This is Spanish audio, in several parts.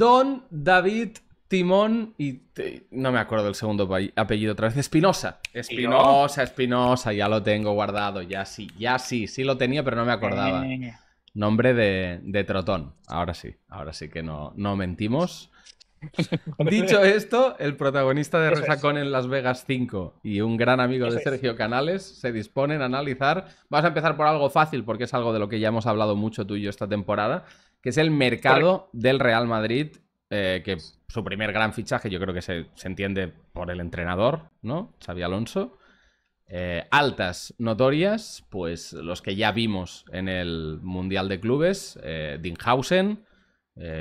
Don David Timón y no me acuerdo del segundo apellido otra vez. Espinosa. Espinosa, ya lo tengo guardado. Ya sí lo tenía, pero no me acordaba. Nombre de Trotón. Ahora sí que no mentimos. Dicho esto, el protagonista de Resacón en Las Vegas 5 y un gran amigo de Sergio Canales se disponen a analizar. Vamos a empezar por algo fácil, porque es algo de lo que ya hemos hablado mucho tú y yo esta temporada, que es el mercado del Real Madrid, que su primer gran fichaje yo creo que se entiende por el entrenador, ¿no? Xabi Alonso. Altas notorias, pues los que ya vimos en el Mundial de Clubes, Dinghausen,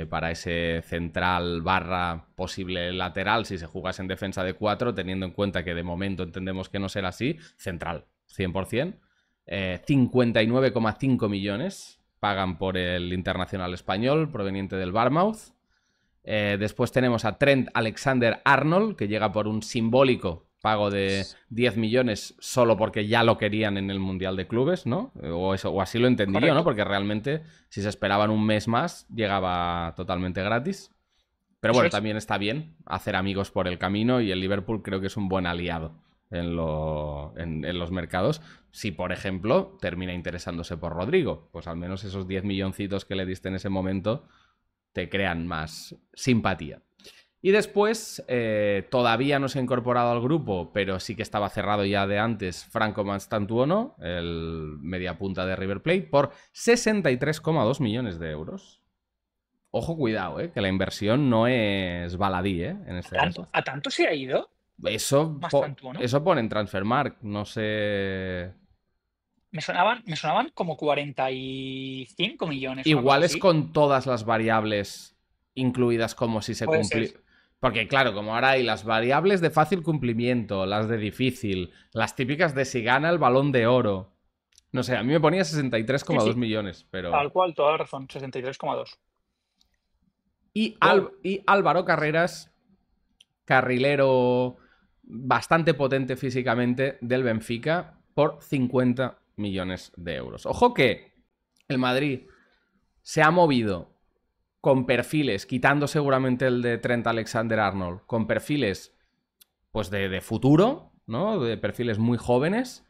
para ese central barra posible lateral si se jugase en defensa de 4, teniendo en cuenta que de momento entendemos que no será así, central, 100%. 59,5 millones pagan por el internacional español proveniente del Bournemouth. Después tenemos a Trent Alexander-Arnold, que llega por un simbólico pago de 10 millones solo porque ya lo querían en el Mundial de Clubes, ¿no? O así lo entendí yo, ¿no? Porque realmente si se esperaban un mes más llegaba totalmente gratis. Pero bueno, también está bien hacer amigos por el camino y el Liverpool creo que es un buen aliado en los mercados. Si, por ejemplo, termina interesándose por Rodrigo, pues al menos esos 10 milloncitos que le diste en ese momento te crean más simpatía. Y después, todavía no se ha incorporado al grupo, pero sí que estaba cerrado ya de antes, Franco Mastantuono, el mediapunta de River Plate, por 63,2 millones de euros. Ojo, cuidado, que la inversión no es baladí, en este caso. ¿A tanto se ha ido? Eso pone en Transfermarkt, no sé... Me sonaban como 45 millones, una cosa Igual es así. con todas las variables incluidas como si se Puede ser. cumpliera. Porque claro, como ahora hay las variables de fácil cumplimiento, las de difícil, las típicas de si gana el Balón de Oro. No sé, a mí me ponía 63,2 millones, pero... Tal cual, toda la razón, 63,2. Y Wow. Álvaro Carreras, carrilero bastante potente físicamente del Benfica, por 50 millones de euros. Ojo que el Madrid se ha movido con perfiles, quitando seguramente el de Trent Alexander-Arnold, con perfiles pues de futuro, ¿no? De perfiles muy jóvenes,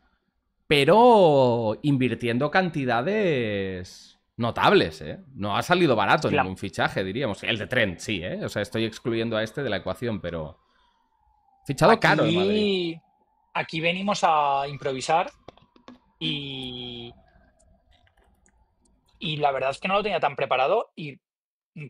pero invirtiendo cantidades notables, ¿eh? No ha salido barato ningún fichaje, diríamos. El de Trent, sí, ¿eh? O sea, estoy excluyendo a este de la ecuación, pero... Fichado caro el Madrid. Aquí venimos a improvisar y, y la verdad es que no lo tenía tan preparado y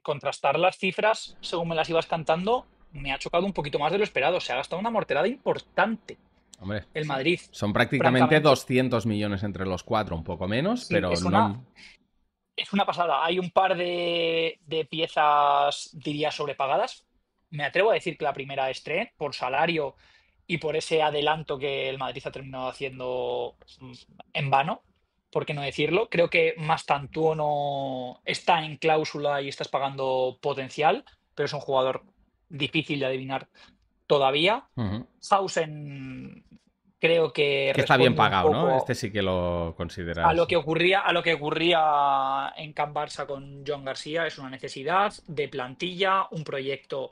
contrastar las cifras según me las ibas cantando me ha chocado un poquito más de lo esperado. Se ha gastado una morterada importante Hombre, el Madrid, son prácticamente francamente. 200 millones entre los cuatro, un poco menos, Sí, pero no... es una pasada. Hay un par de piezas, diría, sobrepagadas. Me atrevo a decir que la primera es Trent, por salario y por ese adelanto que el Madrid ha terminado haciendo en vano, por qué no decirlo. Creo que Mastantuono está en cláusula y estás pagando potencial, pero es un jugador difícil de adivinar todavía. Hausen creo que Que está bien responde un pagado, ¿no? Este poco sí que lo a consideras. lo que ocurría en Can Barça con Joan García. Es una necesidad de plantilla, un proyecto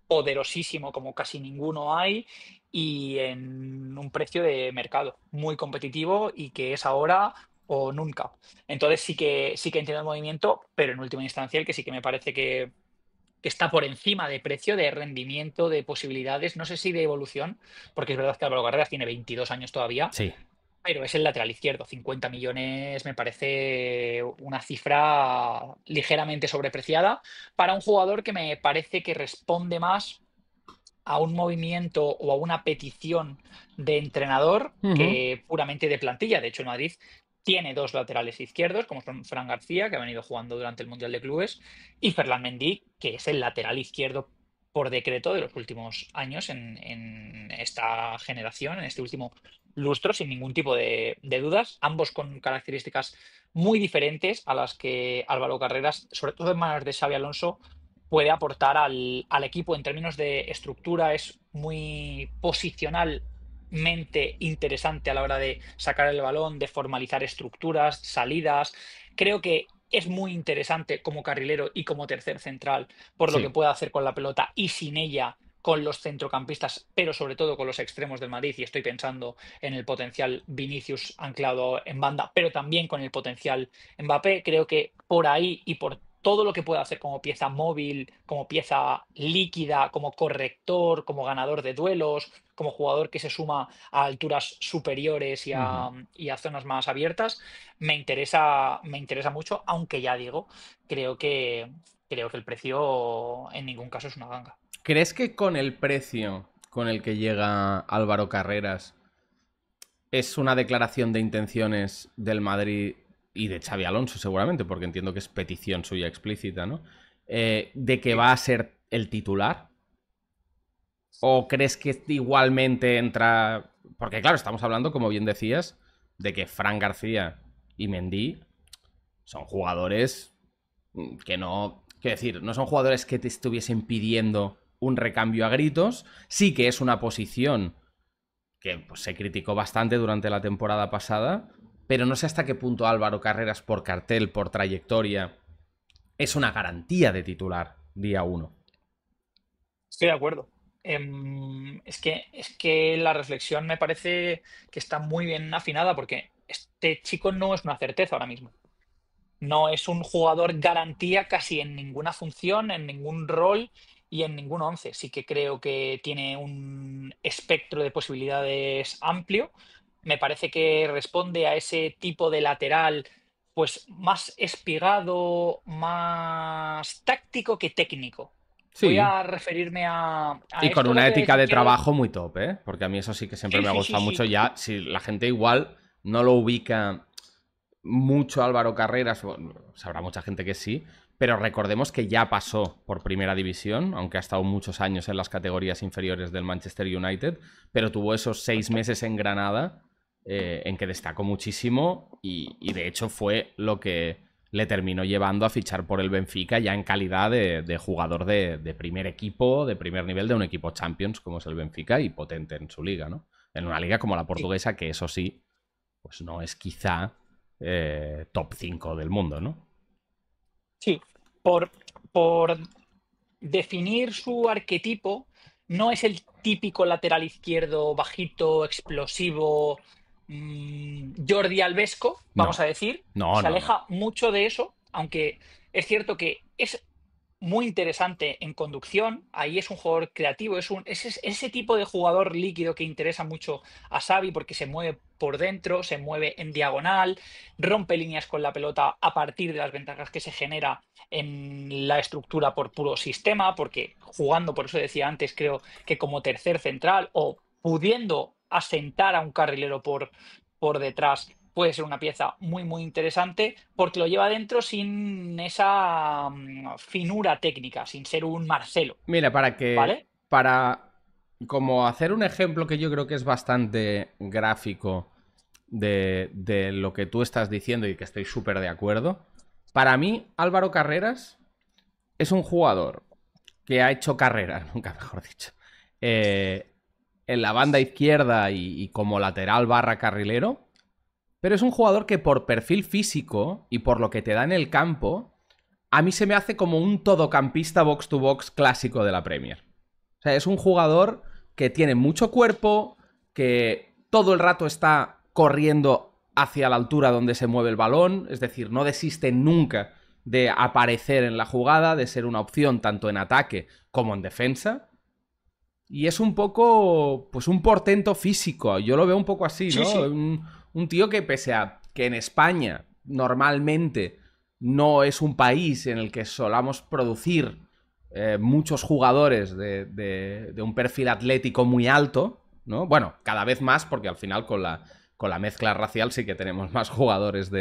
poderosísimo como casi ninguno hay y en un precio de mercado muy competitivo y que es ahora o nunca. Entonces sí que entiendo el movimiento, pero en última instancia el que sí que me parece que está por encima de precio, de rendimiento, de posibilidades, no sé si de evolución, porque es verdad que Álvaro Carreras tiene 22 años todavía, Sí. pero es el lateral izquierdo. 50 millones me parece una cifra ligeramente sobrepreciada para un jugador que me parece que responde más a un movimiento o a una petición de entrenador que puramente de plantilla. De hecho, el Madrid tiene dos laterales izquierdos, como son Fran García, que ha venido jugando durante el Mundial de Clubes, y Ferland Mendy, que es el lateral izquierdo por decreto de los últimos años en esta generación, en este último lustro, sin ningún tipo de dudas, ambos con características muy diferentes a las que Álvaro Carreras, sobre todo en manos de Xabi Alonso, puede aportar al equipo en términos de estructura. Es muy posicionalmente interesante a la hora de sacar el balón, de formalizar estructuras, salidas. Creo que es muy interesante como carrilero y como tercer central, por lo que Sí. puede hacer con la pelota y sin ella con los centrocampistas, pero sobre todo con los extremos del Madrid, y estoy pensando en el potencial Vinicius anclado en banda, pero también con el potencial Mbappé. Creo que por ahí y por todo lo que puede hacer como pieza móvil, como pieza líquida, como corrector, como ganador de duelos, como jugador que se suma a alturas superiores Ujú. y a zonas más abiertas, me interesa mucho, aunque ya digo, creo que, creo que el precio en ningún caso es una ganga. ¿Crees que con el precio con el que llega Álvaro Carreras es una declaración de intenciones del Madrid y de Xavi Alonso seguramente, porque entiendo que es petición suya explícita, ¿no? De que Sí. va a ser el titular? ¿O crees que igualmente entra...? Porque claro, estamos hablando, como bien decías, de que Fran García y Mendy son jugadores que no... Quiero decir, no son jugadores que te estuviesen pidiendo un recambio a gritos. Sí que es una posición que pues, se criticó bastante durante la temporada pasada, pero no sé hasta qué punto Álvaro Carreras, por cartel, por trayectoria, es una garantía de titular día uno. Estoy de acuerdo. Es que la reflexión me parece que está muy bien afinada porque este chico no es una certeza ahora mismo. No es un jugador garantía casi en ninguna función, en ningún rol y en ningún once. Sí que creo que tiene un espectro de posibilidades amplio. Me parece que responde a ese tipo de lateral, pues más espigado, más táctico que técnico. Voy Sí, a referirme a y con esto lo una que ética decía de izquierdo. trabajo muy top, ¿eh? Porque a mí eso sí que siempre Sí, me ha sí, sí, gustado mucho. sí. Ya, si la gente igual no lo ubica mucho Álvaro Carreras, bueno, sabrá mucha gente que sí, pero recordemos que ya pasó por primera división, aunque ha estado muchos años en las categorías inferiores del Manchester United, pero tuvo esos 6 meses en Granada en que destacó muchísimo y de hecho fue lo que le terminó llevando a fichar por el Benfica ya en calidad de jugador de primer equipo, de primer nivel de un equipo Champions como es el Benfica y potente en su liga, ¿no? En una liga como la Sí, portuguesa que eso sí, pues no es quizá top 5 del mundo, ¿no? sí. Por definir su arquetipo, no es el típico lateral izquierdo bajito, explosivo, Jordi Albesco, vamos No, a decir. no, Se no, no. aleja mucho de eso, aunque es cierto que es muy interesante en conducción. Ahí es un jugador creativo, es ese tipo de jugador líquido que interesa mucho a Xavi porque se mueve por dentro, se mueve en diagonal, rompe líneas con la pelota a partir de las ventajas que se genera en la estructura por puro sistema, porque jugando, por eso decía antes, creo que como tercer central o pudiendo asentar a un carrilero por detrás puede ser una pieza muy, muy interesante porque lo lleva dentro sin esa finura técnica, sin ser un Marcelo, Mira, ¿vale? para como hacer un ejemplo que yo creo que es bastante gráfico de lo que tú estás diciendo y que estoy súper de acuerdo, para mí Álvaro Carreras es un jugador que ha hecho carrera, nunca mejor dicho, eh, en la banda izquierda y como lateral barra carrilero, pero es un jugador que por perfil físico y por lo que te da en el campo, a mí se me hace como un todocampista box to box clásico de la Premier. O sea, es un jugador que tiene mucho cuerpo, que todo el rato está corriendo hacia la altura donde se mueve el balón, es decir, no desiste nunca de aparecer en la jugada, de ser una opción tanto en ataque como en defensa. Y es un poco, pues un portento físico. Yo lo veo un poco así, Sí, ¿no? sí. Un tío que pese a que en España normalmente no es un país en el que solamos producir muchos jugadores de un perfil atlético muy alto, ¿no? Bueno, cada vez más porque al final con la mezcla racial sí que tenemos más jugadores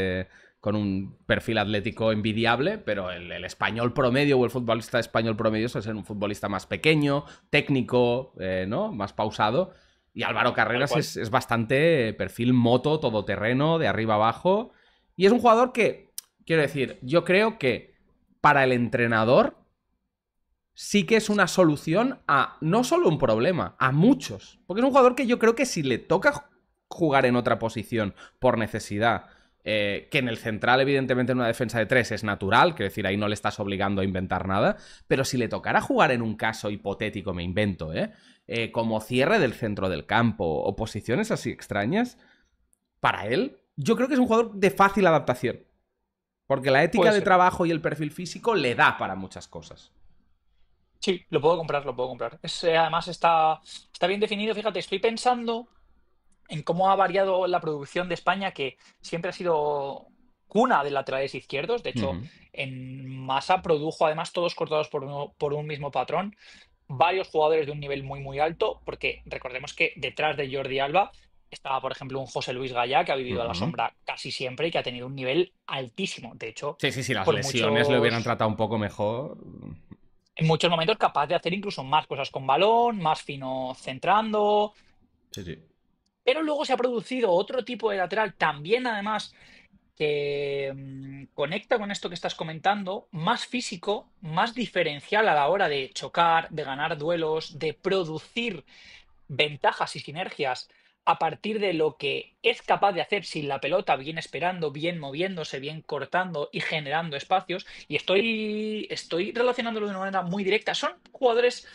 con un perfil atlético envidiable, pero el español promedio o el futbolista español promedio suele ser un futbolista más pequeño, técnico, ¿no? Más pausado. Y Álvaro Tal Carreras cual. es bastante perfil moto, todoterreno, de arriba abajo. Y es un jugador que, quiero decir, yo creo que para el entrenador sí que es una solución a no solo un problema, a muchos. Porque es un jugador que yo creo que si le toca jugar en otra posición por necesidad Que en el central, evidentemente, en una defensa de 3 es natural, que decir, ahí no le estás obligando a inventar nada, pero si le tocara jugar en un caso hipotético, me invento, como cierre del centro del campo o posiciones así extrañas, para él, yo creo que es un jugador de fácil adaptación. Porque la ética Puede de ser. trabajo y el perfil físico le da para muchas cosas. Sí, lo puedo comprar, lo puedo comprar. Además está bien definido. Fíjate, estoy pensando en cómo ha variado la producción de España, que siempre ha sido cuna de laterales izquierdos. De hecho, Ujú. en masa produjo además todos cortados por un mismo patrón. Varios jugadores de un nivel muy, muy alto, porque recordemos que detrás de Jordi Alba estaba, por ejemplo, un José Luis Gallá, que ha vivido a la Ujú. sombra casi siempre y que ha tenido un nivel altísimo. De hecho, Sí, sí, sí, las por lesiones le hubieran muchos, tratado un poco mejor. en muchos momentos capaz de hacer incluso más cosas con balón, más fino centrando. Sí, sí. Pero luego se ha producido otro tipo de lateral, también además, que conecta con esto que estás comentando, más físico, más diferencial a la hora de chocar, de ganar duelos, de producir ventajas y sinergias a partir de lo que es capaz de hacer sin la pelota, bien esperando, bien moviéndose, bien cortando y generando espacios. Y estoy relacionándolo de una manera muy directa. Son jugadores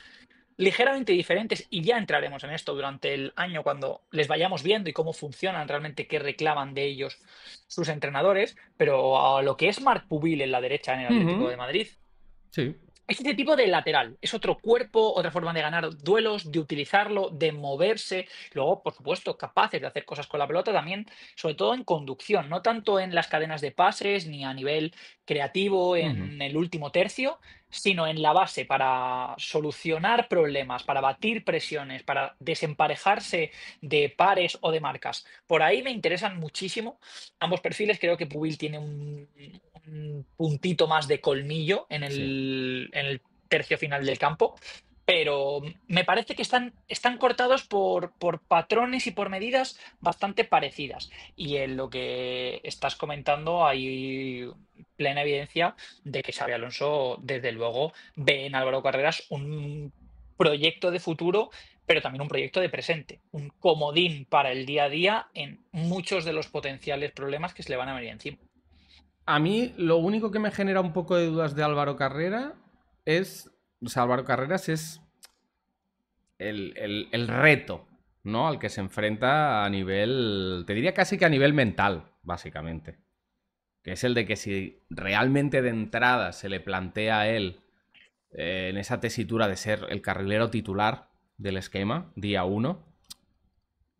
ligeramente diferentes y ya entraremos en esto durante el año cuando les vayamos viendo y cómo funcionan realmente, qué reclaman de ellos sus entrenadores, pero a lo que es Marc Pubil en la derecha en el Atlético Ujú. de Madrid Sí. es este tipo de lateral, es otro cuerpo, otra forma de ganar duelos, de utilizarlo, de moverse. Luego, por supuesto, capaces de hacer cosas con la pelota también, sobre todo en conducción, no tanto en las cadenas de pases ni a nivel creativo Ujú. en el último tercio, sino en la base para solucionar problemas, para batir presiones, para desemparejarse de pares o de marcas. Por ahí me interesan muchísimo ambos perfiles. Creo que Pubil tiene un puntito más de colmillo Sí. en el tercio final del campo, pero me parece que están cortados por patrones y por medidas bastante parecidas. Y en lo que estás comentando hay plena evidencia de que Xabi Alonso, desde luego, ve en Álvaro Carreras un proyecto de futuro, pero también un proyecto de presente, un comodín para el día a día en muchos de los potenciales problemas que se le van a venir encima. A mí lo único que me genera un poco de dudas de Álvaro Carrera es. O sea, Álvaro Carreras es el reto, ¿no? Al que se enfrenta a nivel. Te diría casi que a nivel mental, básicamente. Que es el de que si realmente de entrada se le plantea a él en esa tesitura de ser el carrilero titular del esquema, día uno,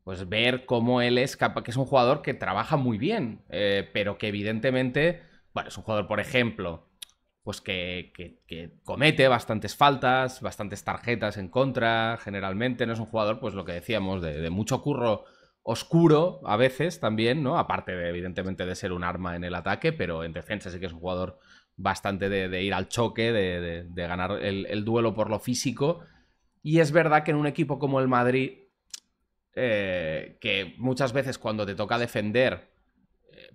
pues ver cómo él es capaz, que es un jugador que trabaja muy bien, pero que evidentemente, bueno, es un jugador, por ejemplo, pues que comete bastantes faltas, bastantes tarjetas en contra, generalmente, no es un jugador, pues lo que decíamos, de mucho curro oscuro a veces también, ¿no? Aparte de, evidentemente, de ser un arma en el ataque, pero en defensa sí que es un jugador bastante de ir al choque, de ganar el duelo por lo físico. Y es verdad que en un equipo como el Madrid, que muchas veces cuando te toca defender,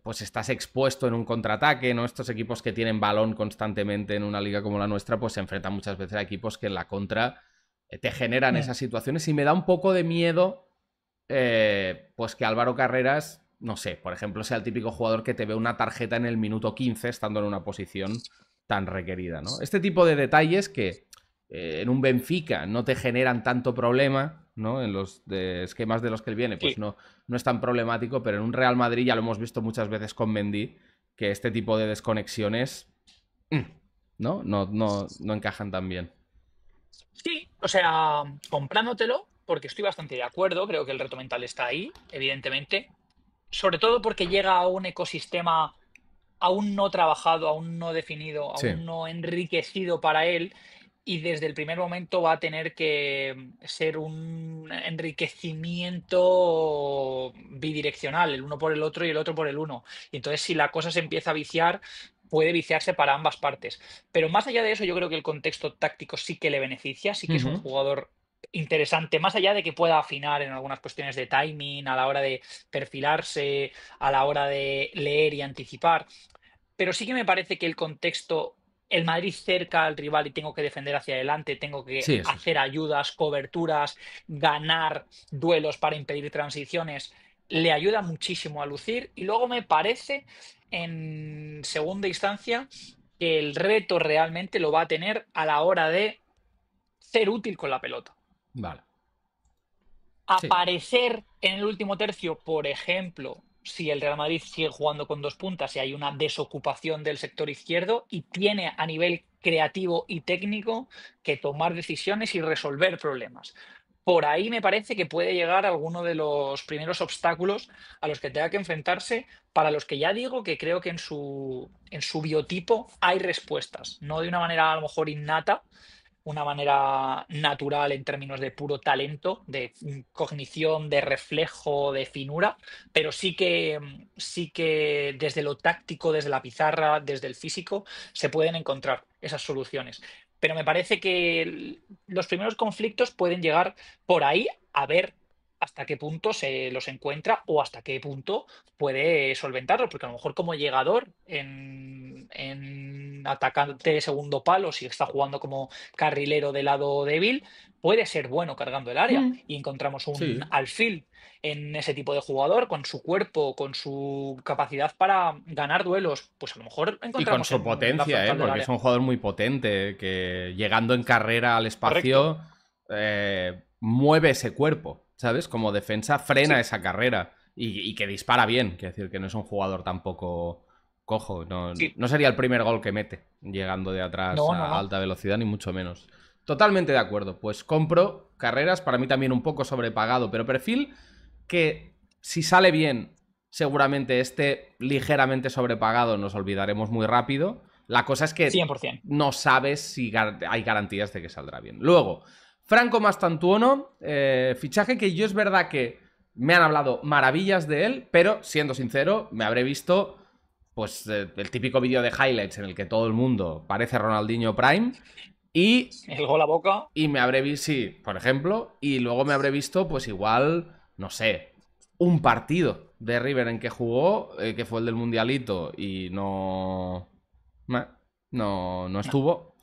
pues estás expuesto en un contraataque, ¿no? Estos equipos que tienen balón constantemente en una liga como la nuestra, pues se enfrentan muchas veces a equipos que en la contra te generan Mm. esas situaciones y me da un poco de miedo, pues que Álvaro Carreras, no sé, por ejemplo, sea el típico jugador que te ve una tarjeta en el minuto 15 estando en una posición tan requerida, ¿no? Este tipo de detalles que en un Benfica no te generan tanto problema, ¿no? En los esquemas de los que él viene, pues Sí. no es tan problemático, pero en un Real Madrid ya lo hemos visto muchas veces con Mendy, que este tipo de desconexiones, mm, no encajan tan bien. Sí, o sea, comprándotelo, porque estoy bastante de acuerdo, creo que el reto mental está ahí, evidentemente, sobre todo porque llega a un ecosistema aún no trabajado, aún no definido, Sí. aún no enriquecido para él, y desde el primer momento va a tener que ser un enriquecimiento bidireccional, el uno por el otro y el otro por el uno. Y entonces, si la cosa se empieza a viciar, puede viciarse para ambas partes. Pero más allá de eso, yo creo que el contexto táctico sí que le beneficia, sí que es un Ujú. jugador interesante, más allá de que pueda afinar en algunas cuestiones de timing, a la hora de perfilarse, a la hora de leer y anticipar, pero sí que me parece que el contexto, el Madrid cerca al rival y tengo que defender hacia adelante, tengo que Sí, eso sí. hacer ayudas, coberturas, ganar duelos para impedir transiciones. le ayuda muchísimo a lucir. Y luego me parece, en segunda instancia, que el reto realmente lo va a tener a la hora de ser útil con la pelota. Vale. Sí. Aparecer en el último tercio, por ejemplo, si el Real Madrid sigue jugando con dos puntas y hay una desocupación del sector izquierdo y tiene a nivel creativo y técnico que tomar decisiones y resolver problemas. Por ahí me parece que puede llegar alguno de los primeros obstáculos a los que tenga que enfrentarse, para los que ya digo que creo que en su biotipo hay respuestas, no de una manera a lo mejor innata, una manera natural en términos de puro talento, de cognición, de reflejo, de finura, pero sí que desde lo táctico, desde la pizarra, desde el físico, se pueden encontrar esas soluciones. Pero me parece que los primeros conflictos pueden llegar por ahí, a ver hasta qué punto se los encuentra o hasta qué punto puede solventarlo, porque a lo mejor como llegador en atacante de segundo palo, si está jugando como carrilero del lado débil, puede ser bueno cargando el área, Mm, y encontramos un sí. alfil en ese tipo de jugador, con su cuerpo, con su capacidad para ganar duelos, pues a lo mejor Y con encontramos su en la potencia, ¿eh? frontal del Porque es área. un jugador muy potente, que llegando en carrera al Correcto. espacio mueve ese cuerpo, ¿sabes? Como defensa frena Sí, esa carrera y que dispara bien, quiere decir que no es un jugador tampoco cojo, no, sí. no sería el primer gol que mete llegando de atrás No, no, a no. alta velocidad, ni mucho menos. Totalmente de acuerdo, pues compro Carreras, para mí también un poco sobrepagado, pero perfil que si sale bien seguramente esté ligeramente sobrepagado, nos olvidaremos muy rápido. La cosa es que 100%. no sabes si hay garantías de que saldrá bien. Luego, Franco Mastantuono, fichaje que yo es verdad que me han hablado maravillas de él, pero siendo sincero, me habré visto pues el típico vídeo de highlights en el que todo el mundo parece Ronaldinho Prime y, El gol a boca. y me habré visto, sí, por ejemplo, y luego me habré visto pues igual, no sé, un partido de River en que jugó, que fue el del Mundialito, y no. No No, estuvo.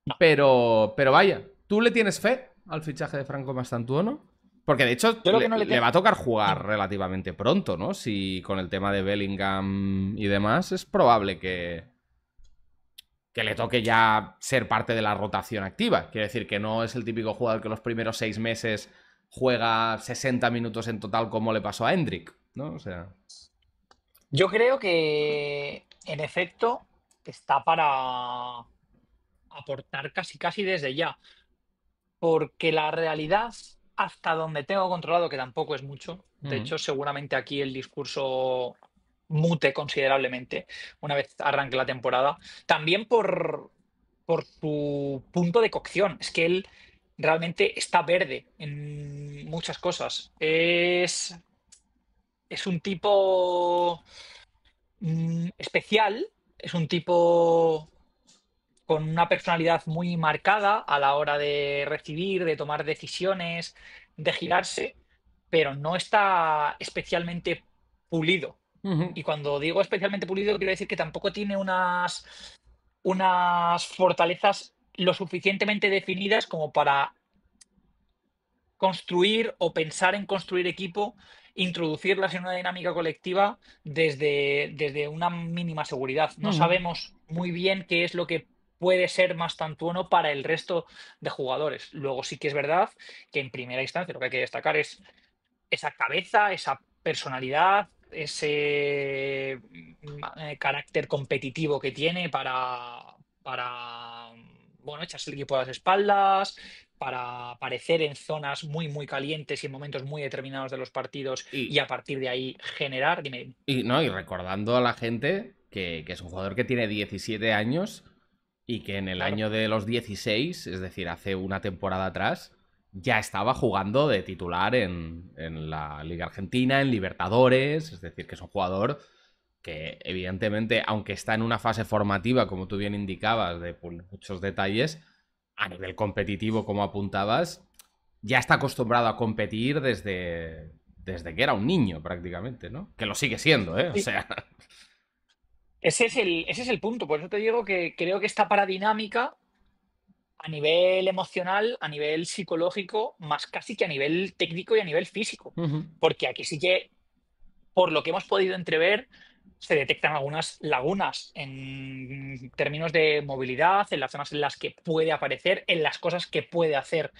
no. Pero vaya, ¿tú le tienes fe al fichaje de Franco Mastantuono? Porque de hecho Yo lo que no le le tengo. va a tocar jugar Dime. relativamente pronto, ¿no? Si con el tema de Bellingham y demás, es probable que le toque ya ser parte de la rotación activa. Quiere decir que no es el típico jugador que los primeros 6 meses juega 60 minutos en total como le pasó a Hendrik, ¿no? O sea. Yo creo que, en efecto, está para aportar casi casi desde ya. Porque la realidad, hasta donde tengo controlado, que tampoco es mucho, de Mm, hecho, seguramente aquí el discurso mute considerablemente una vez arranque la temporada, también por su punto de cocción. Es que él realmente está verde en muchas cosas. Es un tipo especial, es un tipo con una personalidad muy marcada a la hora de recibir, de tomar decisiones, de girarse, pero no está especialmente pulido. ujú. Y cuando digo especialmente pulido, quiero decir que tampoco tiene unas fortalezas lo suficientemente definidas como para construir o pensar en construir equipo, introducirlas en una dinámica colectiva desde una mínima seguridad. No Ujú. sabemos muy bien qué es lo que puede ser más tantuono para el resto de jugadores. Luego sí que es verdad que en primera instancia lo que hay que destacar es esa cabeza, esa personalidad, ese carácter competitivo que tiene para bueno, echarse el equipo a las espaldas, para aparecer en zonas muy, muy calientes y en momentos muy determinados de los partidos, y Y, a partir de ahí generar. Dime. no, y recordando a la gente que es un jugador que tiene 17 años y que en el Claro. año de los 16, es decir, hace una temporada atrás, ya estaba jugando de titular en la Liga Argentina, en Libertadores, es decir, que es un jugador que evidentemente, aunque está en una fase formativa, como tú bien indicabas, de muchos detalles, a nivel competitivo, como apuntabas, ya está acostumbrado a competir desde que era un niño prácticamente, ¿no? Que lo sigue siendo, ¿eh? O Sí, sea. ese es el punto. Por eso te digo que creo que esta paradinámica, a nivel emocional, a nivel psicológico, más casi que a nivel técnico y a nivel físico. Ujú. Porque aquí sí que por lo que hemos podido entrever, se detectan algunas lagunas en términos de movilidad, en las zonas en las que puede aparecer, en las cosas que puede hacer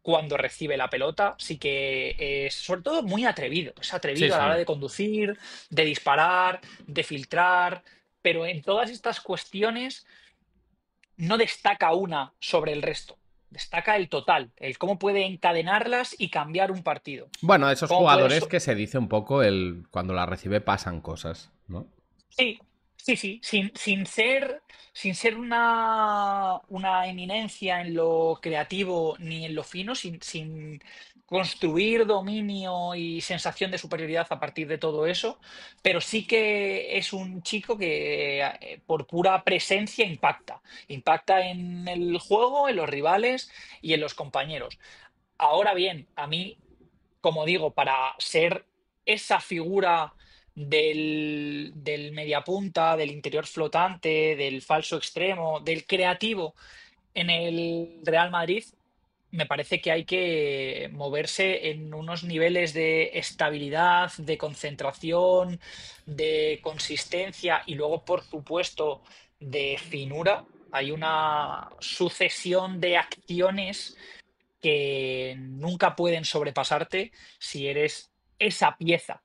cuando recibe la pelota. Sí que es sobre todo muy atrevido. Es Sí, atrevido a la hora sí. de conducir, de disparar, de filtrar, pero en todas estas cuestiones no destaca una sobre el resto. Destaca el total, el cómo puede encadenarlas y cambiar un partido. Bueno, esos Cómo puede jugadores que se dice un poco el cuando la recibe pasan cosas, ¿no? Sí, sí, sí, sin ser una eminencia en lo creativo ni en lo fino, sin construir dominio y sensación de superioridad a partir de todo eso, pero sí que es un chico que por pura presencia impacta. Impacta en el juego, en los rivales y en los compañeros. Ahora bien, a mí, como digo, para ser esa figura del mediapunta, del interior flotante, del falso extremo, del creativo en el Real Madrid, me parece que hay que moverse en unos niveles de estabilidad, de concentración, de consistencia y luego, por supuesto, de finura. Hay una sucesión de acciones que nunca pueden sobrepasarte si eres esa pieza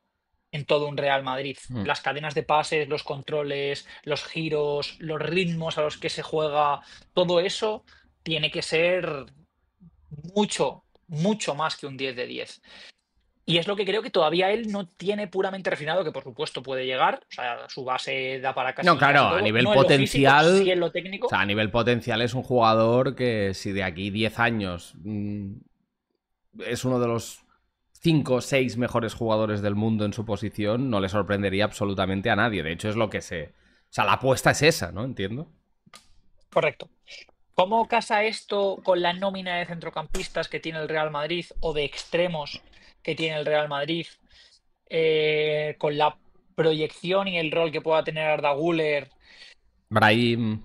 en todo un Real Madrid. Mm. Las cadenas de pases, los controles, los giros, los ritmos a los que se juega, todo eso tiene que ser mucho, mucho más que un 10 de 10. Y es lo que creo que todavía él no tiene puramente refinado, que por supuesto puede llegar. O sea, su base da para No, casi, casi claro, a todo. nivel No en lo físico, sí potencial. en lo O técnico. sea, a nivel potencial es un jugador que si de aquí 10 años es uno de los 5 o 6 mejores jugadores del mundo en su posición, no le sorprendería absolutamente a nadie. De hecho, es lo que se. O sea, la apuesta es esa, ¿no? Entiendo. Correcto. ¿Cómo casa esto con la nómina de centrocampistas que tiene el Real Madrid o de extremos que tiene el Real Madrid? Con la proyección y el rol que pueda tener Arda Güler, Brahim.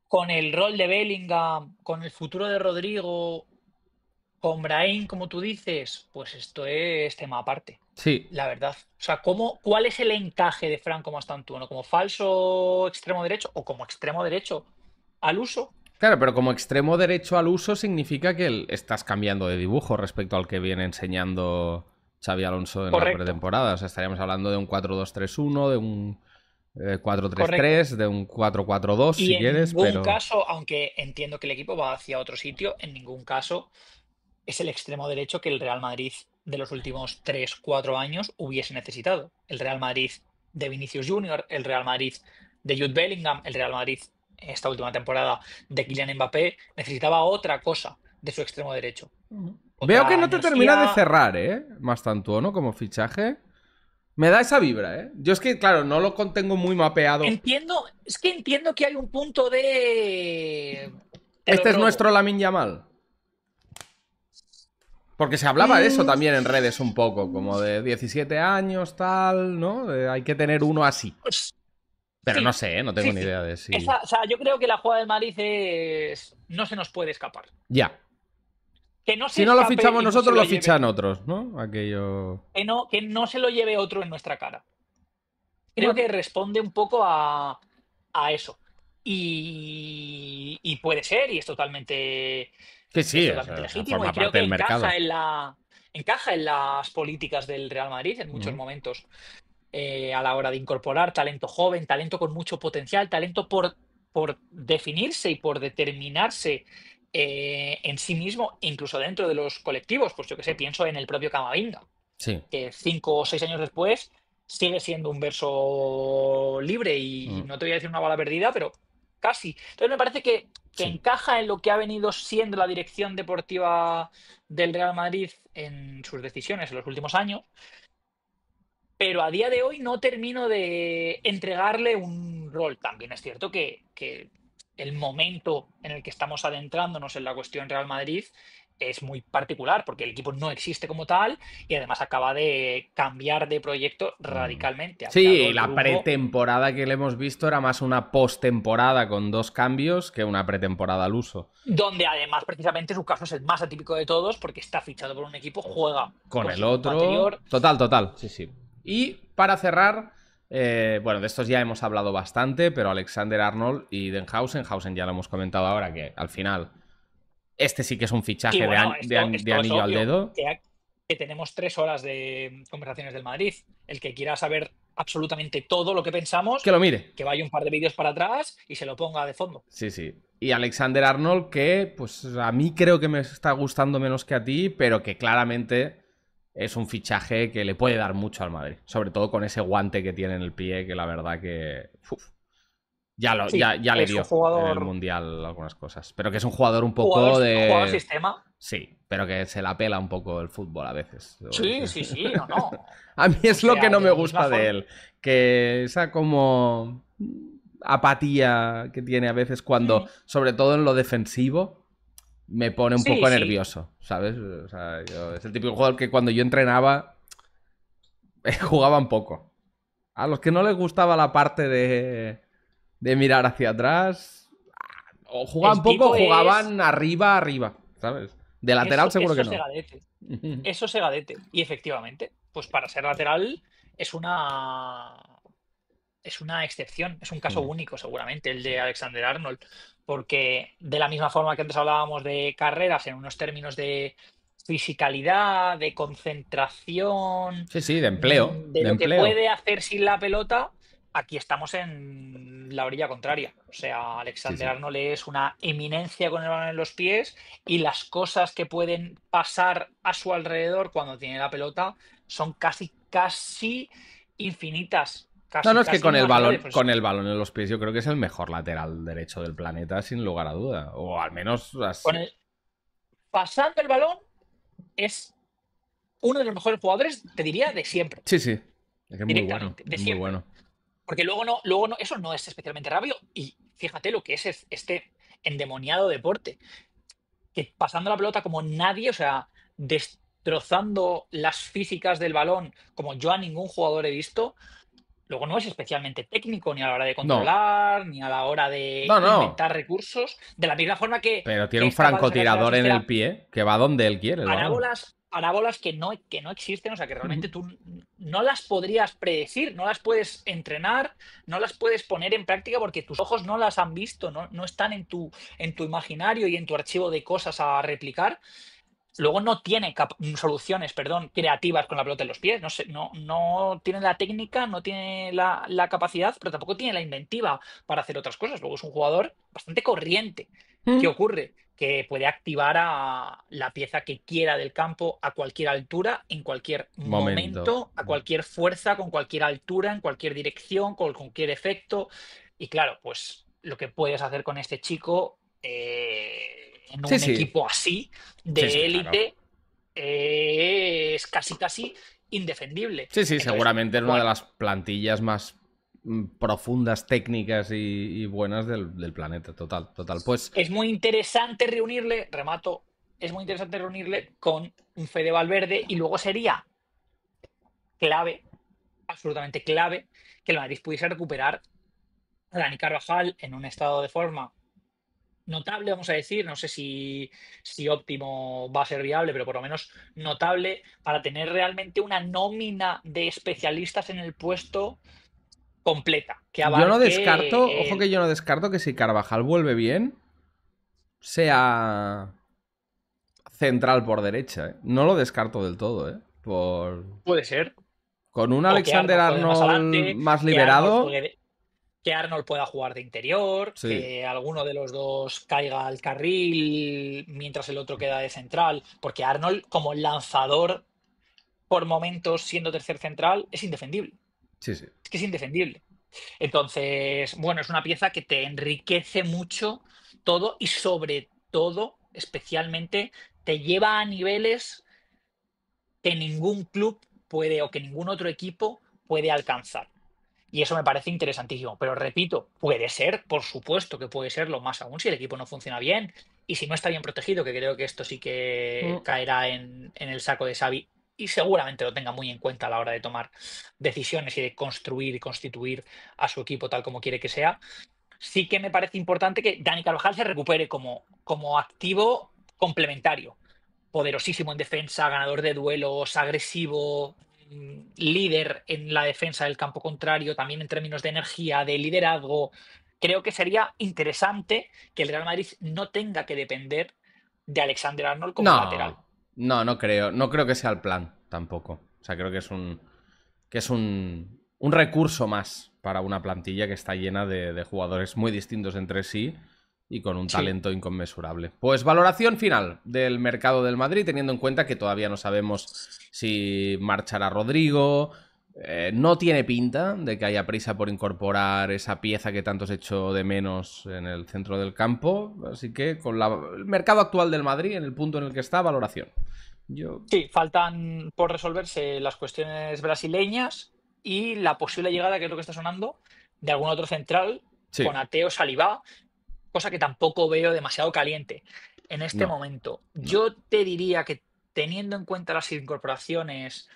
con el rol de Bellingham, con el futuro de Rodrigo, con Brahim, como tú dices, pues esto es tema aparte, Sí. la verdad. O sea, ¿cuál es el encaje de Franco Mastantuono? ¿Como falso extremo derecho o como extremo derecho al uso? Claro, pero como extremo derecho al uso significa que estás cambiando de dibujo respecto al que viene enseñando Xavi Alonso en la Correcto, pretemporada. O sea, estaríamos hablando de un 4-2-3-1, de un correcto. 4-3-3, de un 4-4-2, Y si en quieres, ningún pero. caso, aunque entiendo que el equipo va hacia otro sitio, en ningún caso es el extremo derecho que el Real Madrid de los últimos 3 4 años hubiese necesitado. El Real Madrid de Vinicius Junior, el Real Madrid de Jude Bellingham, el Real Madrid en esta última temporada de Kylian Mbappé, necesitaba otra cosa de su extremo derecho. Veo que Otra no te termina de energía. cerrar, ¿eh? Mastantuono como fichaje. Me da esa vibra, ¿eh? Yo es que, claro, no lo contengo muy mapeado. Entiendo que hay un punto de. Te lo Este es robo. nuestro Lamine Yamal. Porque se hablaba de eso Mm, también en redes un poco, como de 17 años, tal, ¿no? Hay que tener uno así. pues Pero no sí, sé, ¿eh? No tengo sí, ni sí. idea de si. O sea, yo creo que la jugada del Madrid es. No se nos puede escapar. Ya. Que no se Si no lo escape fichamos y no se nosotros, lo lo lleve. fichan otros, ¿no? Aquello. Que no se lo lleve otro en nuestra cara. Creo Bueno. que responde un poco a eso. Y puede ser, y Que es sí, totalmente o sea, legítimo. Y forma creo parte que del mercado. encaja en las políticas del Real Madrid en muchos Ujú. momentos. A la hora de incorporar talento joven, talento con mucho potencial, talento por definirse y por determinarse en sí mismo, incluso dentro de los colectivos. Pues yo que sé, pienso en el propio Camavinga, Sí. que 5 o 6 años después sigue siendo un verso libre y Mm. no te voy a decir una bala perdida, pero casi. Entonces me parece que Sí. encaja en lo que ha venido siendo la dirección deportiva del Real Madrid en sus decisiones en los últimos años, pero a día de hoy no termino de entregarle un rol. También es cierto que el momento en el que estamos adentrándonos en la cuestión Real Madrid es muy particular, porque el equipo no existe como tal y además acaba de cambiar de proyecto Mm. radicalmente. Ha virado Sí, el la rumbo, pretemporada que le hemos visto era más una postemporada con 2 cambios que una pretemporada al uso. donde además precisamente su caso es el más atípico de todos, porque está fichado por un equipo, juega Con con el su equipo otro. anterior. Total, total. Sí, sí. Y para cerrar, bueno, de estos ya hemos hablado bastante, pero Alexander-Arnold y Denhausen ya lo hemos comentado ahora, que al final este sí que es un Sí, fichaje bueno, de esto es anillo al obvio, dedo. que tenemos 3 horas de conversaciones del Madrid. El que quiera saber absolutamente todo lo que pensamos, Que lo mire. que vaya un par de vídeos para atrás y se lo ponga de fondo. Sí, sí. Y Alexander-Arnold, que pues a mí creo que me está gustando menos que a ti, pero que claramente es un fichaje que le puede dar mucho al Madrid. Sobre todo con ese guante que tiene en el pie, que la verdad que... uf, Sí, ya le es un dio en el jugador, Mundial algunas cosas. Pero que es un jugador un jugador, poco jugador de... sistema. Sí, pero que se la pela un poco el fútbol a veces. Sí, sí, sí, no, no. A mí O es lo que sea, no de me la misma gusta de forma. él. Que esa como apatía que tiene a veces cuando, Mm, sobre todo en lo defensivo, me pone un sí, poco sí. nervioso, ¿sabes? O sea, es el típico jugador que cuando yo entrenaba jugaba un poco. A los que no les gustaba la parte de mirar hacia atrás, o jugaban El poco o tipo es. jugaban arriba, ¿sabes? De lateral seguro Eso que es no. Segadete. Eso es Segadete. Y efectivamente, pues para ser lateral es una. Es una excepción, es un caso único seguramente el de Sí. Alexander Arnold, porque de la misma forma que antes hablábamos de carreras en unos términos de fisicalidad, de concentración, Sí, sí, de empleo. de De lo que empleo. puede hacer sin la pelota, aquí estamos en la orilla contraria. O sea, Sí, Alexander sí. Arnold es una eminencia con el balón en los pies y las cosas que pueden pasar a su alrededor cuando tiene la pelota son casi infinitas, No, no, casi, es que casi irracionales. Pues con el balón en los pies yo creo que es el mejor lateral derecho del planeta, sin lugar a duda. O al menos con así. pasando el balón es uno de los mejores jugadores, te diría, de siempre, Sí, sí. Es que es muy bueno, directamente, de es muy siempre. bueno. Porque luego no, eso no es especialmente rápido. Y fíjate lo que es este endemoniado deporte, que pasando la pelota como nadie, o sea, destrozando las físicas del balón como yo a ningún jugador he visto. Luego no es especialmente técnico ni a la hora de No, controlar, ni a la hora de no, no. inventar recursos, de la misma forma Pero tiene que un es capaz de sacarse la francotirador en el chistera pie que va donde él quiere el balón. parábolas que no existen, o sea, que realmente tú no las podrías predecir, no las puedes entrenar, no las puedes poner en práctica porque tus ojos no las han visto, no están en tu imaginario y en tu archivo de cosas a replicar. Luego no tiene soluciones, perdón, creativas con la pelota en los pies. No tiene la técnica, no tiene la capacidad, pero tampoco tiene la inventiva para hacer otras cosas. Luego es un jugador bastante corriente. ¿Qué ocurre? Que puede activar a la pieza que quiera del campo a cualquier altura, en cualquier Momento. momento, a cualquier fuerza, con cualquier altura, en cualquier dirección, con cualquier efecto. Y claro, pues lo que puedes hacer con este chico en Sí, un sí. equipo así Sí, sí, de claro. élite es casi indefendible. Sí, sí, Entonces, seguramente es una de bueno, las plantillas más profundas, técnicas y buenas del planeta. Total, total. Pues es muy interesante reunirle, remato, es muy interesante reunirle con un Fede Valverde y luego sería clave, absolutamente clave, que el Madrid pudiese recuperar a Dani Carvajal en un estado de forma notable, vamos a decir, no sé si óptimo va a ser viable, pero por lo menos notable para tener realmente una nómina de especialistas en el puesto completa, que yo no descarto, abarque ojo que yo no descarto que si Carvajal vuelve bien, sea central por derecha, ¿eh? No lo descarto del todo, ¿eh? puede ser, Con un o que Alexander Arnold juegue más Arnold adelante, más que Arnold liberado, juegue que Arnold pueda jugar de interior, sí, que alguno de los dos caiga al carril mientras el otro queda de central, porque Arnold como lanzador por momentos siendo tercer central es indefendible, sí, sí. es que es indefendible. Entonces, bueno, es una pieza que te enriquece mucho todo y sobre todo, especialmente, te lleva a niveles que ningún club puede o que ningún otro equipo puede alcanzar. Y eso me parece interesantísimo. Pero repito, puede ser, por supuesto que puede serlo, más aún si el equipo no funciona bien y si no está bien protegido, que creo que esto sí que Mm. caerá en el saco de Xavi y seguramente lo tenga muy en cuenta a la hora de tomar decisiones y de construir y constituir a su equipo tal como quiere que sea. Sí que me parece importante que Dani Carvajal se recupere como activo complementario, poderosísimo en defensa, ganador de duelos, agresivo, líder en la defensa del campo contrario, también en términos de energía, de liderazgo. Creo que sería interesante que el Real Madrid no tenga que depender de Alexander Arnold como lateral. No creo. No creo que sea el plan tampoco. O sea, creo que es un recurso más para una plantilla que está llena de jugadores muy distintos entre sí y con un talento inconmensurable. Pues valoración final del mercado del Madrid, teniendo en cuenta que todavía no sabemos si marchará Rodrigo. No tiene pinta de que haya prisa por incorporar esa pieza que tanto se echó de menos en el centro del campo. Así que con el mercado actual del Madrid, en el punto en el que está, valoración. Sí, faltan por resolverse las cuestiones brasileñas y la posible llegada, que es lo que está sonando, de algún otro central Sí. con Ateo Salivá, cosa que tampoco veo demasiado caliente en este momento. Yo te diría que teniendo en cuenta las incorporaciones,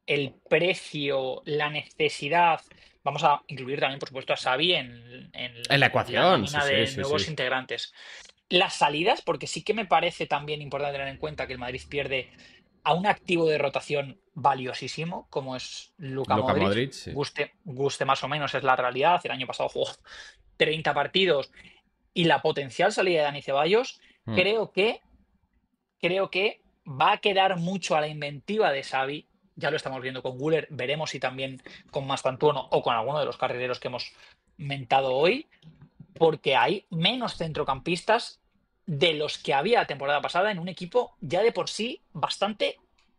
el precio, la necesidad, vamos a incluir también, por supuesto, a Xavi en En la ecuación, nómina sí, de sí, nuevos sí. integrantes. Las salidas, porque sí que me parece también importante tener en cuenta que el Madrid pierde a un activo de rotación valiosísimo, como es Luka Luka Modric. Modric, sí. Guste más o menos, es la realidad. El año pasado jugó 30 partidos y la potencial salida de Dani Ceballos, creo que va a quedar mucho a la inventiva de Xavi. Ya lo estamos viendo con Güler, veremos si también con Mastantuono o con alguno de los carrileros que hemos mentado hoy, porque hay menos centrocampistas de los que había la temporada pasada en un equipo ya de por sí bastante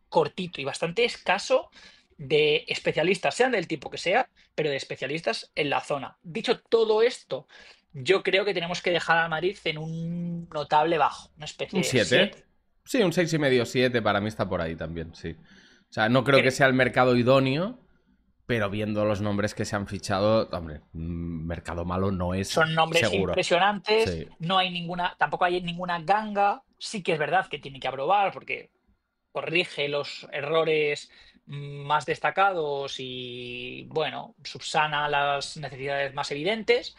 cortito y bastante escaso de especialistas, sean del tipo que sea, pero de especialistas en la zona. Dicho todo esto, yo creo que tenemos que dejar al Madrid en un notable bajo, una especie Un de 7. 7. Sí, un 6,5, 7 para mí está por ahí también, sí. O sea, no creo que sea el mercado idóneo, pero viendo los nombres que se han fichado, hombre, mercado malo no es Son nombres seguro. impresionantes, Sí. no hay ninguna, tampoco hay ninguna ganga. Sí que es verdad que tiene que aprobar porque corrige los errores más destacados y, bueno, subsana las necesidades más evidentes,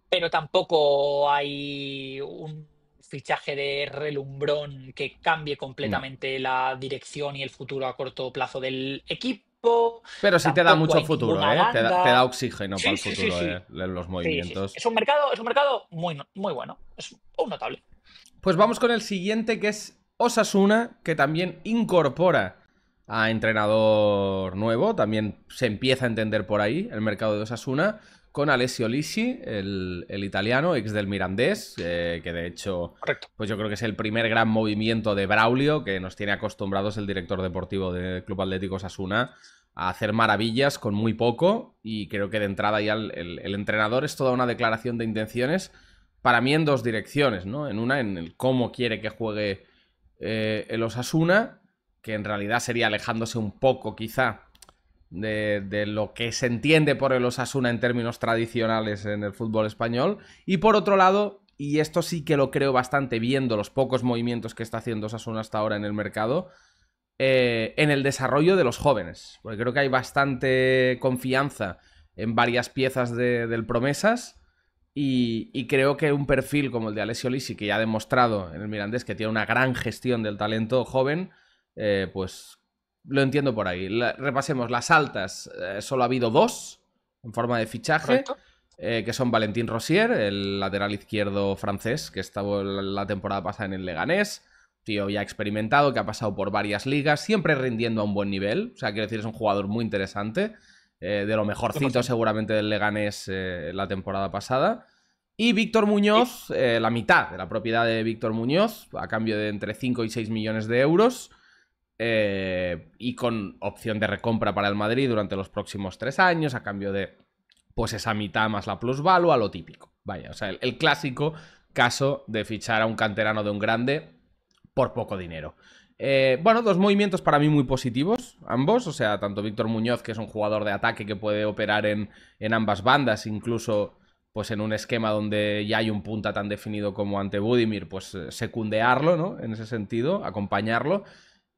pero tampoco hay un fichaje de relumbrón que cambie No. completamente la dirección y el futuro a corto plazo del equipo. Pero sí te da Tampoco mucho hay futuro, ninguna ¿eh? Te da ganga. oxígeno para Sí, el sí, sí, futuro, sí. los Sí, sí, sí. movimientos. Es un mercado muy, muy bueno. Es un notable. Pues vamos con el siguiente, que es Osasuna, que también incorpora a entrenador nuevo. También se empieza a entender por ahí el mercado de Osasuna, con Alessio Lisi, el italiano, ex del Mirandés, que de hecho, Correcto. pues yo creo que es el primer gran movimiento de Braulio, que nos tiene acostumbrados el director deportivo del Club Atlético Osasuna a hacer maravillas con muy poco, y creo que de entrada ya el entrenador es toda una declaración de intenciones para mí en dos direcciones, ¿no? En una, en el cómo quiere que juegue el Osasuna, que en realidad sería alejándose un poco quizá de lo que se entiende por el Osasuna en términos tradicionales en el fútbol español. Y por otro lado, y esto sí que lo creo bastante viendo los pocos movimientos que está haciendo Osasuna hasta ahora en el mercado, en el desarrollo de los jóvenes. Porque creo que hay bastante confianza en varias piezas del Promesas. Y creo que un perfil como el de Alessio Lisi, que ya ha demostrado en el Mirandés que tiene una gran gestión del talento joven, pues lo entiendo por ahí. Repasemos, las altas, solo ha habido dos en forma de fichaje, Correcto. que son Valentín Rosier, el lateral izquierdo francés, que estaba la temporada pasada en el Leganés, tío ya experimentado, que ha pasado por varias ligas, siempre rindiendo a un buen nivel, o sea, quiero decir, es un jugador muy interesante. De lo mejorcito 100%. seguramente del Leganés la temporada pasada. Y Víctor Muñoz, la mitad de la propiedad de Víctor Muñoz, a cambio de entre 5 y 6 millones de euros, y con opción de recompra para el Madrid durante los próximos 3 años, a cambio de pues esa mitad más la plusvalua, lo típico. Vaya, o sea, el clásico caso de fichar a un canterano de un grande por poco dinero. Bueno, dos movimientos para mí muy positivos, ambos. O sea, tanto Víctor Muñoz, que es un jugador de ataque que puede operar en ambas bandas, incluso pues en un esquema donde ya hay un punta tan definido como ante Budimir, pues secundearlo, ¿no? En ese sentido, acompañarlo.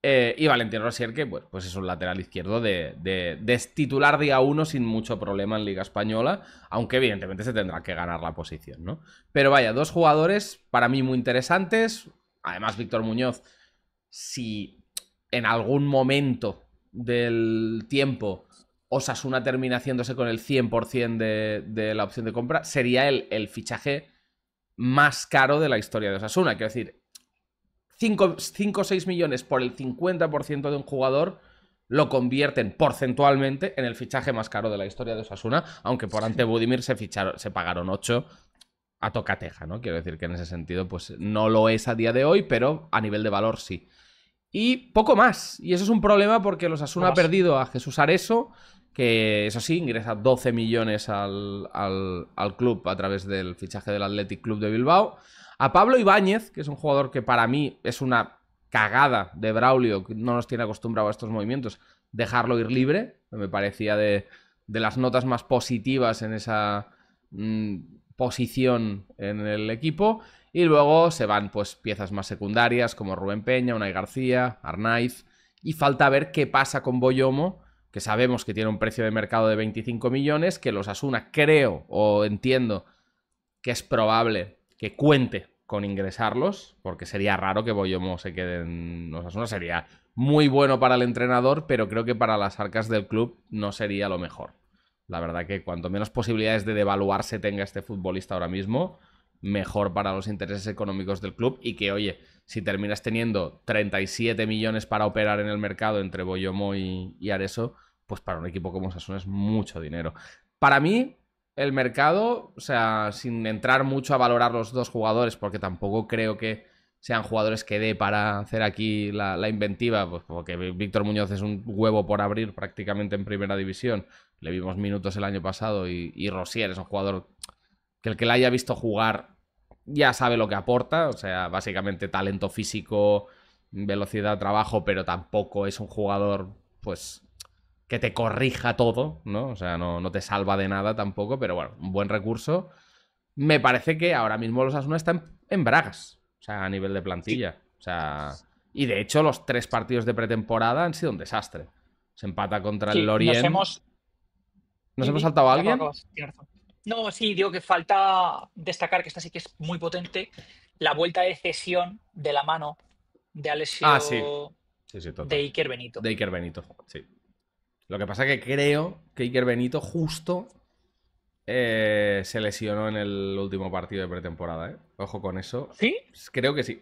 Y Valentín Rosier, que pues es un lateral izquierdo de titular día 1 sin mucho problema en Liga Española, aunque evidentemente se tendrá que ganar la posición, ¿no? Pero vaya, dos jugadores para mí muy interesantes. Además, Víctor Muñoz, si en algún momento del tiempo Osasuna termina haciéndose con el 100% de la opción de compra, sería el fichaje más caro de la historia de Osasuna. Quiero decir, 5 o 6 millones por el 50% de un jugador lo convierten porcentualmente en el fichaje más caro de la historia de Osasuna, aunque por ante Budimir se pagaron 8 a tocateja, ¿no? Quiero decir que en ese sentido pues no lo es a día de hoy, pero a nivel de valor sí. Y poco más. Y eso es un problema porque los Osasuna ha perdido a Jesús Areso, que eso sí, ingresa 12 millones al club a través del fichaje del Athletic Club de Bilbao. A Pablo Ibáñez, que es un jugador que para mí es una cagada de Braulio, que no nos tiene acostumbrado a estos movimientos, dejarlo ir libre. Me parecía de las notas más positivas en esa posición en el equipo. Y luego se van pues piezas más secundarias como Rubén Peña, Unai García, Arnaiz. Y falta ver qué pasa con Boyomo, que sabemos que tiene un precio de mercado de 25 millones, que los Asuna creo o entiendo que es probable que cuente con ingresarlos, porque sería raro que Boyomo se quede en Osasuna. Sería muy bueno para el entrenador, pero creo que para las arcas del club no sería lo mejor. La verdad que cuanto menos posibilidades de devaluarse tenga este futbolista ahora mismo, mejor para los intereses económicos del club. Y que, oye, si terminas teniendo 37 millones para operar en el mercado entre Boyomo y Areso, pues para un equipo como Osasuna es mucho dinero. Para mí, el mercado, o sea, sin entrar mucho a valorar los dos jugadores, porque tampoco creo que sean jugadores que dé para hacer aquí la inventiva, pues porque Víctor Muñoz es un huevo por abrir prácticamente en primera división. Le vimos minutos el año pasado y Rosier es un jugador que el que la haya visto jugar ya sabe lo que aporta, o sea, básicamente talento físico, velocidad, trabajo, pero tampoco es un jugador, pues, que te corrija todo, ¿no? O sea, no te salva de nada tampoco, pero bueno, un buen recurso. Me parece que ahora mismo los Asuna están en bragas, o sea, a nivel de Sí. plantilla. O sea, y de hecho los 3 partidos de pretemporada han sido un desastre. Se empata contra el Sí, nos Lorient. hemos. ¿Nos hemos Sí, saltado a acaba, alguien? acabas, tienes razón. No, sí, digo que falta destacar que esta sí que es muy potente, la vuelta de cesión de la mano de Ah, sí. Alessio Sí, sí, de total. Iker Benito. De Iker Benito, sí. Lo que pasa es que creo que Iker Benito justo se lesionó en el último partido de pretemporada, ¿eh? Ojo con eso. ¿Sí? Creo que sí.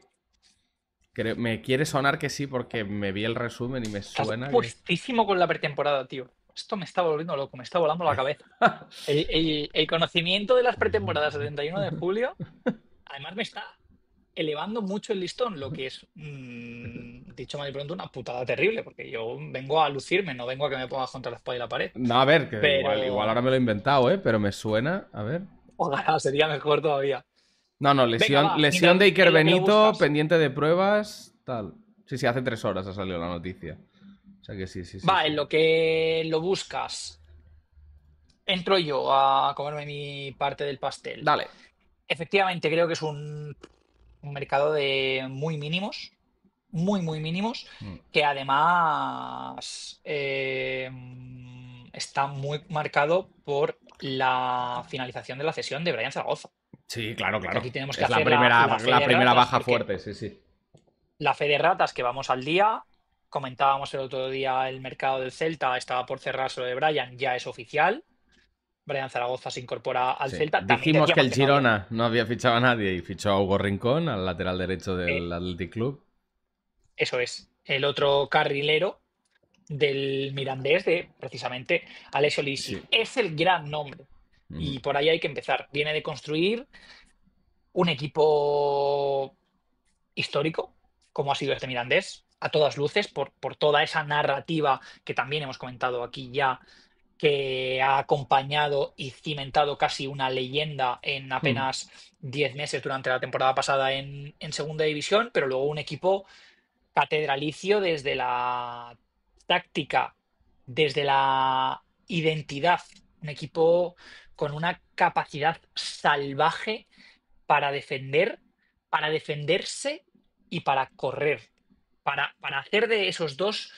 Me quiere sonar que sí porque me vi el resumen y me Estás suena que... puestísimo con la pretemporada, tío. Esto me está volviendo loco, me está volando la cabeza. El conocimiento de las pretemporadas 71 de julio, además me está elevando mucho el listón, lo que es, dicho mal y pronto, una putada terrible, porque yo vengo a lucirme, no vengo a que me pongas contra la espalda y la pared. No, a ver, que igual ahora Pero me lo he inventado, ¿eh? Pero me suena... A ver... ojalá, sería mejor todavía. No, no, Venga, lesión, va, lesión mientras de Iker en lo que lo Benito, buscas. pendiente de pruebas, tal. Sí, sí, hace 3 horas ha salido la noticia. O sea que sí, sí, sí, Va, sí. en lo que lo buscas, entro yo a comerme mi parte del pastel. Dale. Efectivamente, creo que es un mercado de muy mínimos, muy, muy mínimos, Mm. que además está muy marcado por la finalización de la cesión de Brian Zaragoza. Sí, claro, Que claro. aquí tenemos que Es la hacer primera, la fe la de primera ratas, baja porque fuerte, sí, sí. la fe de ratas que vamos al día, comentábamos el otro día el mercado del Celta, estaba por cerrarse lo de Brian, ya es oficial. Brian Zaragoza se incorpora al Sí. Celta. También Dijimos que decíamos el que no había. Girona no había fichado a nadie y fichó a Hugo Rincón, al lateral derecho eh, del Athletic Club. eso es, el otro carrilero del Mirandés de precisamente Alessio Sí. Lisi. Es el gran nombre. Ujú. Y por ahí hay que empezar. Viene de construir un equipo histórico, como ha sido este Mirandés, a todas luces, por toda esa narrativa que también hemos comentado aquí ya, que ha acompañado y cimentado casi una leyenda en Mm. apenas 10 meses durante la temporada pasada en Segunda División, pero luego un equipo catedralicio desde la táctica, desde la identidad, un equipo con una capacidad salvaje para defender, para defenderse y para correr, para hacer de esos dos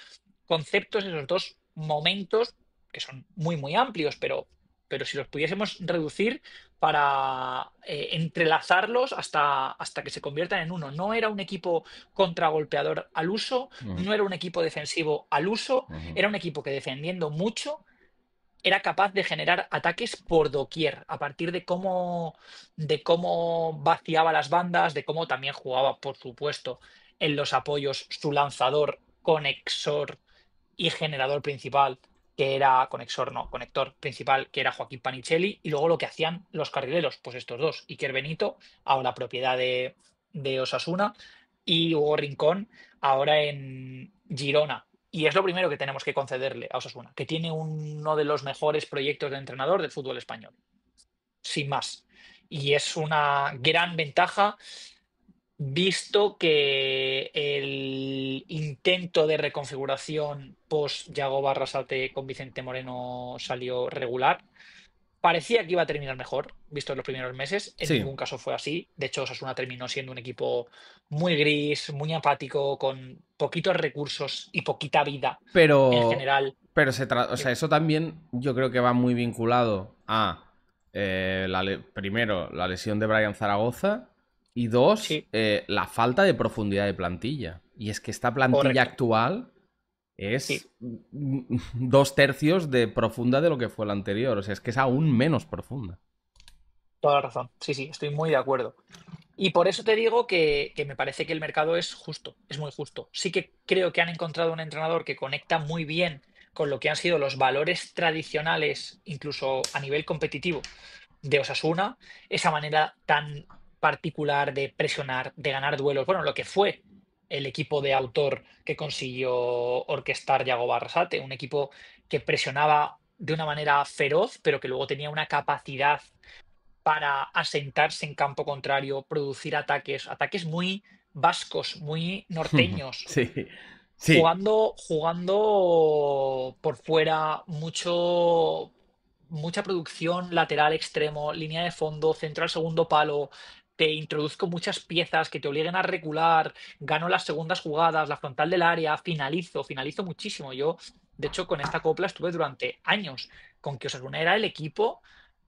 conceptos, esos dos momentos, que son muy, muy amplios, pero pero si los pudiésemos reducir para entrelazarlos hasta que se conviertan en uno. No era un equipo contragolpeador al uso, no era un equipo defensivo al uso, era un equipo que defendiendo mucho era capaz de generar ataques por doquier, a partir de cómo vaciaba las bandas, de cómo también jugaba, por supuesto, en los apoyos su lanzador, conexor y generador principal, que era conexor, no, conector principal, que era Joaquín Panichelli, y luego lo que hacían los carrileros, pues estos dos, Iker Benito, ahora propiedad de Osasuna, y Hugo Rincón, ahora en Girona. Y es lo primero que tenemos que concederle a Osasuna, que tiene uno de los mejores proyectos de entrenador del fútbol español, sin más. Y es una gran ventaja, visto que el intento de reconfiguración post Yago Barrasate con Vicente Moreno salió regular. Parecía que iba a terminar mejor, visto los primeros meses. En Sí, ningún caso fue así. De hecho, Osasuna terminó siendo un equipo muy gris, muy apático, con poquitos recursos y poquita vida en pero, general. o sea, eso también yo creo que va muy vinculado a, primero, la lesión de Brian Zaragoza y dos, Sí, la falta de profundidad de plantilla. Y es que esta plantilla correcto. actual Sí, es 2/3 de profunda de lo que fue la anterior. O sea, es que es aún menos profunda. toda la razón. Sí, sí, estoy muy de acuerdo. Y por eso te digo que me parece que el mercado es justo, es muy justo. Sí que creo que han encontrado un entrenador que conecta muy bien con lo que han sido los valores tradicionales, incluso a nivel competitivo, de Osasuna, esa manera tan particular de presionar, de ganar duelos, bueno, lo que fue el equipo de autor que consiguió orquestar Yago Barrasate, un equipo que presionaba de una manera feroz, pero que luego tenía una capacidad para asentarse en campo contrario, producir ataques muy vascos, muy norteños, Sí, sí. jugando por fuera, mucha producción lateral extremo, línea de fondo, centro al segundo palo. Te introduzco muchas piezas que te obliguen a recular, gano las segundas jugadas, la frontal del área, finalizo muchísimo. Yo, de hecho, con esta copla estuve durante años con que Osasuna era el equipo,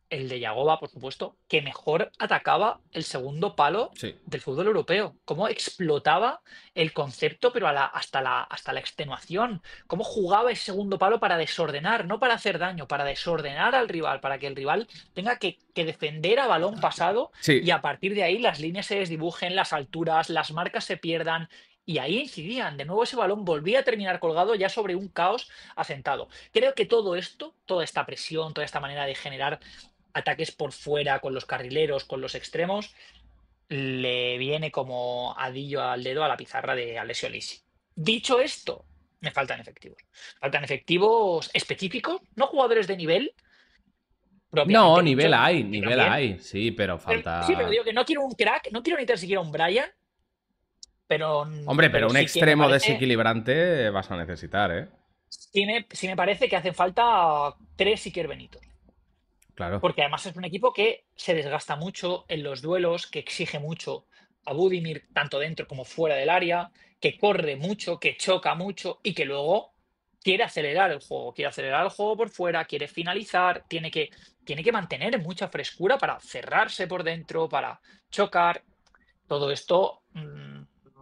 el de Yagoba, por supuesto, que mejor atacaba el segundo palo Sí. del fútbol europeo. Cómo explotaba el concepto, pero hasta la extenuación. Cómo jugaba ese segundo palo para desordenar, no para hacer daño, para desordenar al rival, para que el rival tenga que defender a balón pasado, y Sí. a partir de ahí las líneas se desdibujen, las alturas, las marcas se pierdan. Y ahí incidían. De nuevo ese balón volvía a terminar colgado ya sobre un caos asentado. Creo que todo esto, toda esta presión, toda esta manera de generar ataques por fuera con los carrileros, con los extremos, le viene como adillo al dedo a la pizarra de Alessio Lisi. Dicho esto, me faltan efectivos. Faltan efectivos específicos, no jugadores de nivel, No, propiamente dicho, que nivel también. hay, sí, pero Sí, pero falta. digo que no quiero un crack, no quiero ni tan siquiera un Brian, pero, Hombre, pero pero un sí que me extremo parece, desequilibrante vas a necesitar, ¿eh? sí me parece que hacen falta tres Iker Benitos. Claro. Porque además es un equipo que se desgasta mucho en los duelos, que exige mucho a Budimir, tanto dentro como fuera del área, que corre mucho, que choca mucho y que luego quiere acelerar el juego por fuera, quiere finalizar, tiene que mantener mucha frescura para cerrarse por dentro, para chocar. Todo esto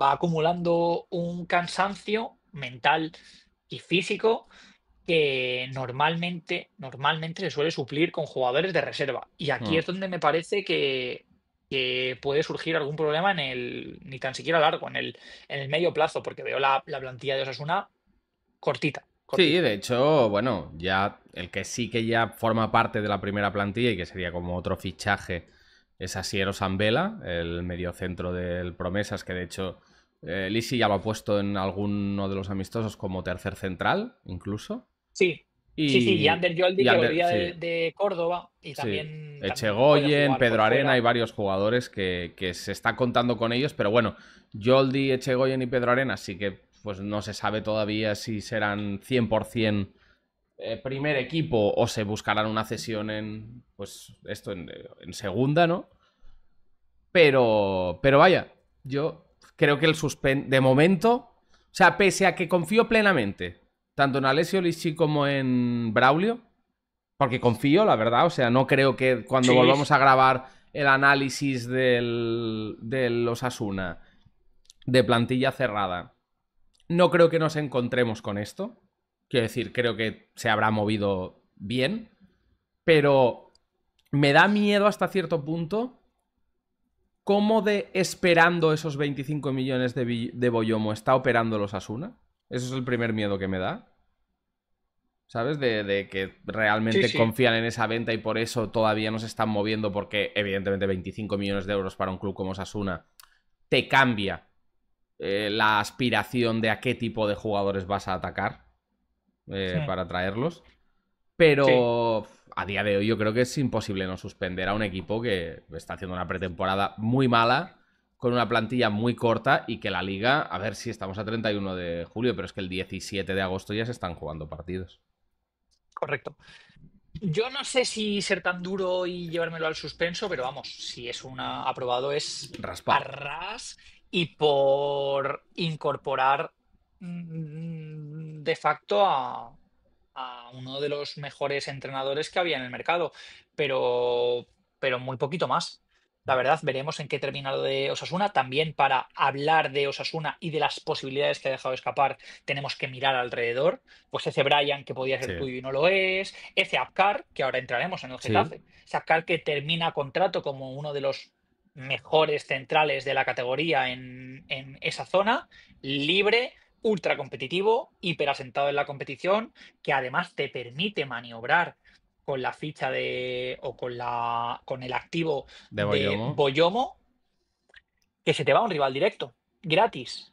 va acumulando un cansancio mental y físico que normalmente se suele suplir con jugadores de reserva. Y aquí Hmm. es donde me parece que puede surgir algún problema ni tan siquiera largo, en el medio plazo, porque veo la plantilla de Osasuna cortita, Sí, cortita. de hecho, bueno, ya el que sí que ya forma parte de la primera plantilla y que sería como otro fichaje es Asiero Sambela, el mediocentro del Promesas, que de hecho Lisi ya lo ha puesto en alguno de los amistosos como tercer central, incluso. Sí, sí, sí, y Ander Yoldi, Y que Ander, volvía sí, de Córdoba y sí. también puede Echegoyen, jugar por Pedro Arena, hay fuera. varios jugadores que se está contando con ellos, pero bueno, Joldi, Echegoyen y Pedro Arena sí que pues no se sabe todavía si serán 100% primer equipo o se buscarán una cesión en, pues esto, en segunda, ¿no? Pero vaya, yo creo que de momento, o sea, pese a que confío plenamente, tanto en Alessio Lisci como en Braulio, Porque confío, la verdad. O sea, no creo que cuando Sí, volvamos a grabar el análisis del Osasuna de plantilla cerrada, no creo que nos encontremos con esto. Quiero decir, creo que se habrá movido bien. Pero me da miedo hasta cierto punto cómo de esperando esos 25 millones de Boyomo está operando los Asuna. Eso es el primer miedo que me da. ¿Sabes? De que sí, realmente sí, confían en esa venta y por eso todavía no se están moviendo porque evidentemente 25 millones de euros para un club como Osasuna te cambia la aspiración de a qué tipo de jugadores vas a atacar para traerlos. sí. Pero a día de hoy yo creo que es imposible no suspender a un equipo que está haciendo una pretemporada muy mala, con una plantilla muy corta y que la liga, a ver si estamos a 31 de julio, pero es que el 17 de agosto ya se están jugando partidos. Correcto. Yo no sé si ser tan duro y llevármelo al suspenso, pero vamos, si es una aprobado es a Raspado. ras y por incorporar de facto a uno de los mejores entrenadores que había en el mercado, pero, pero muy poquito más. La verdad, veremos en qué termina lo de Osasuna. También para hablar de Osasuna y de las posibilidades que ha dejado escapar, tenemos que mirar alrededor. Pues ese Brian que podía ser Sí. tuyo y no lo es, ese Abkar, que ahora entraremos en el Sí. Getafe, ese Abkar que termina contrato como uno de los mejores centrales de la categoría en esa zona, libre, ultra competitivo, hiper asentado en la competición, que además te permite maniobrar con la ficha de o con el activo De de Boyomo. Boyomo, que se te va a un rival directo, gratis.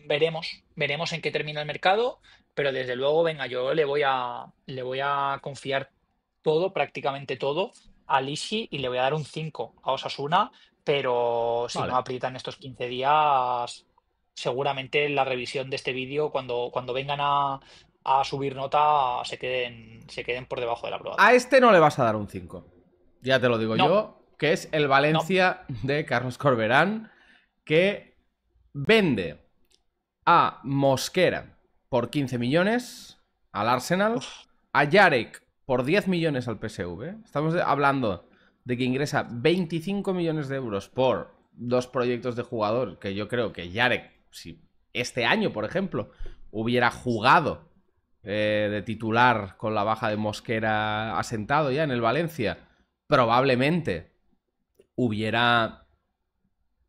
Veremos en qué termina el mercado, pero desde luego, venga, yo le voy a confiar todo, prácticamente todo, a Lishi y le voy a dar un 5 a Osasuna, pero si no Vale. aprietan estos 15 días, seguramente la revisión de este vídeo, cuando vengan a subir nota, se queden por debajo del aprobado. A este no le vas a dar un 5. Ya te lo digo No, yo, que es el no. Valencia de Carlos Corberán, que vende a Mosquera por 15 millones al Arsenal, Uf, a Jarek por 10 millones al PSV. Estamos hablando de que ingresa 25 millones de euros por dos proyectos de jugador que yo creo que Jarek, si este año, por ejemplo, hubiera jugado de titular con la baja de Mosquera asentado ya en el Valencia, probablemente hubiera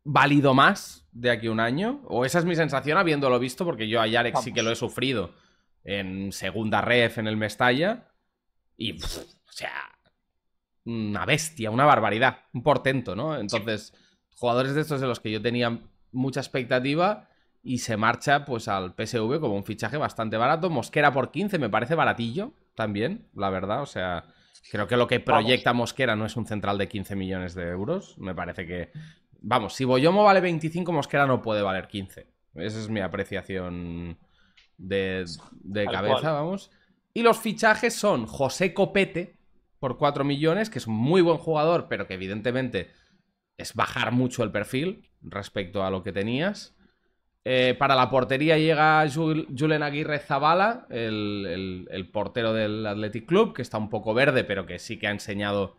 valido más de aquí a un año. O esa es mi sensación habiéndolo visto, porque yo a Yarek sí que lo he vamos. sufrido en segunda ref en el Mestalla. Y, o sea, una bestia, una barbaridad, un portento, ¿no? Sí, Entonces, jugadores de estos de los que yo tenía mucha expectativa y se marcha pues al PSV como un fichaje bastante barato. Mosquera por 15 me parece baratillo también, la verdad. O sea, creo que lo que vamos. proyecta Mosquera no es un central de 15 millones de euros. Me parece que, vamos, si Boyomo vale 25, Mosquera no puede valer 15. Esa es mi apreciación de Tal cabeza, cual. vamos. Y los fichajes son José Copete por 4 millones, que es un muy buen jugador, pero que evidentemente es bajar mucho el perfil respecto a lo que tenías. Para la portería llega Julen Aguirre Zabala, el portero del Athletic Club, que está un poco verde, pero que sí que ha enseñado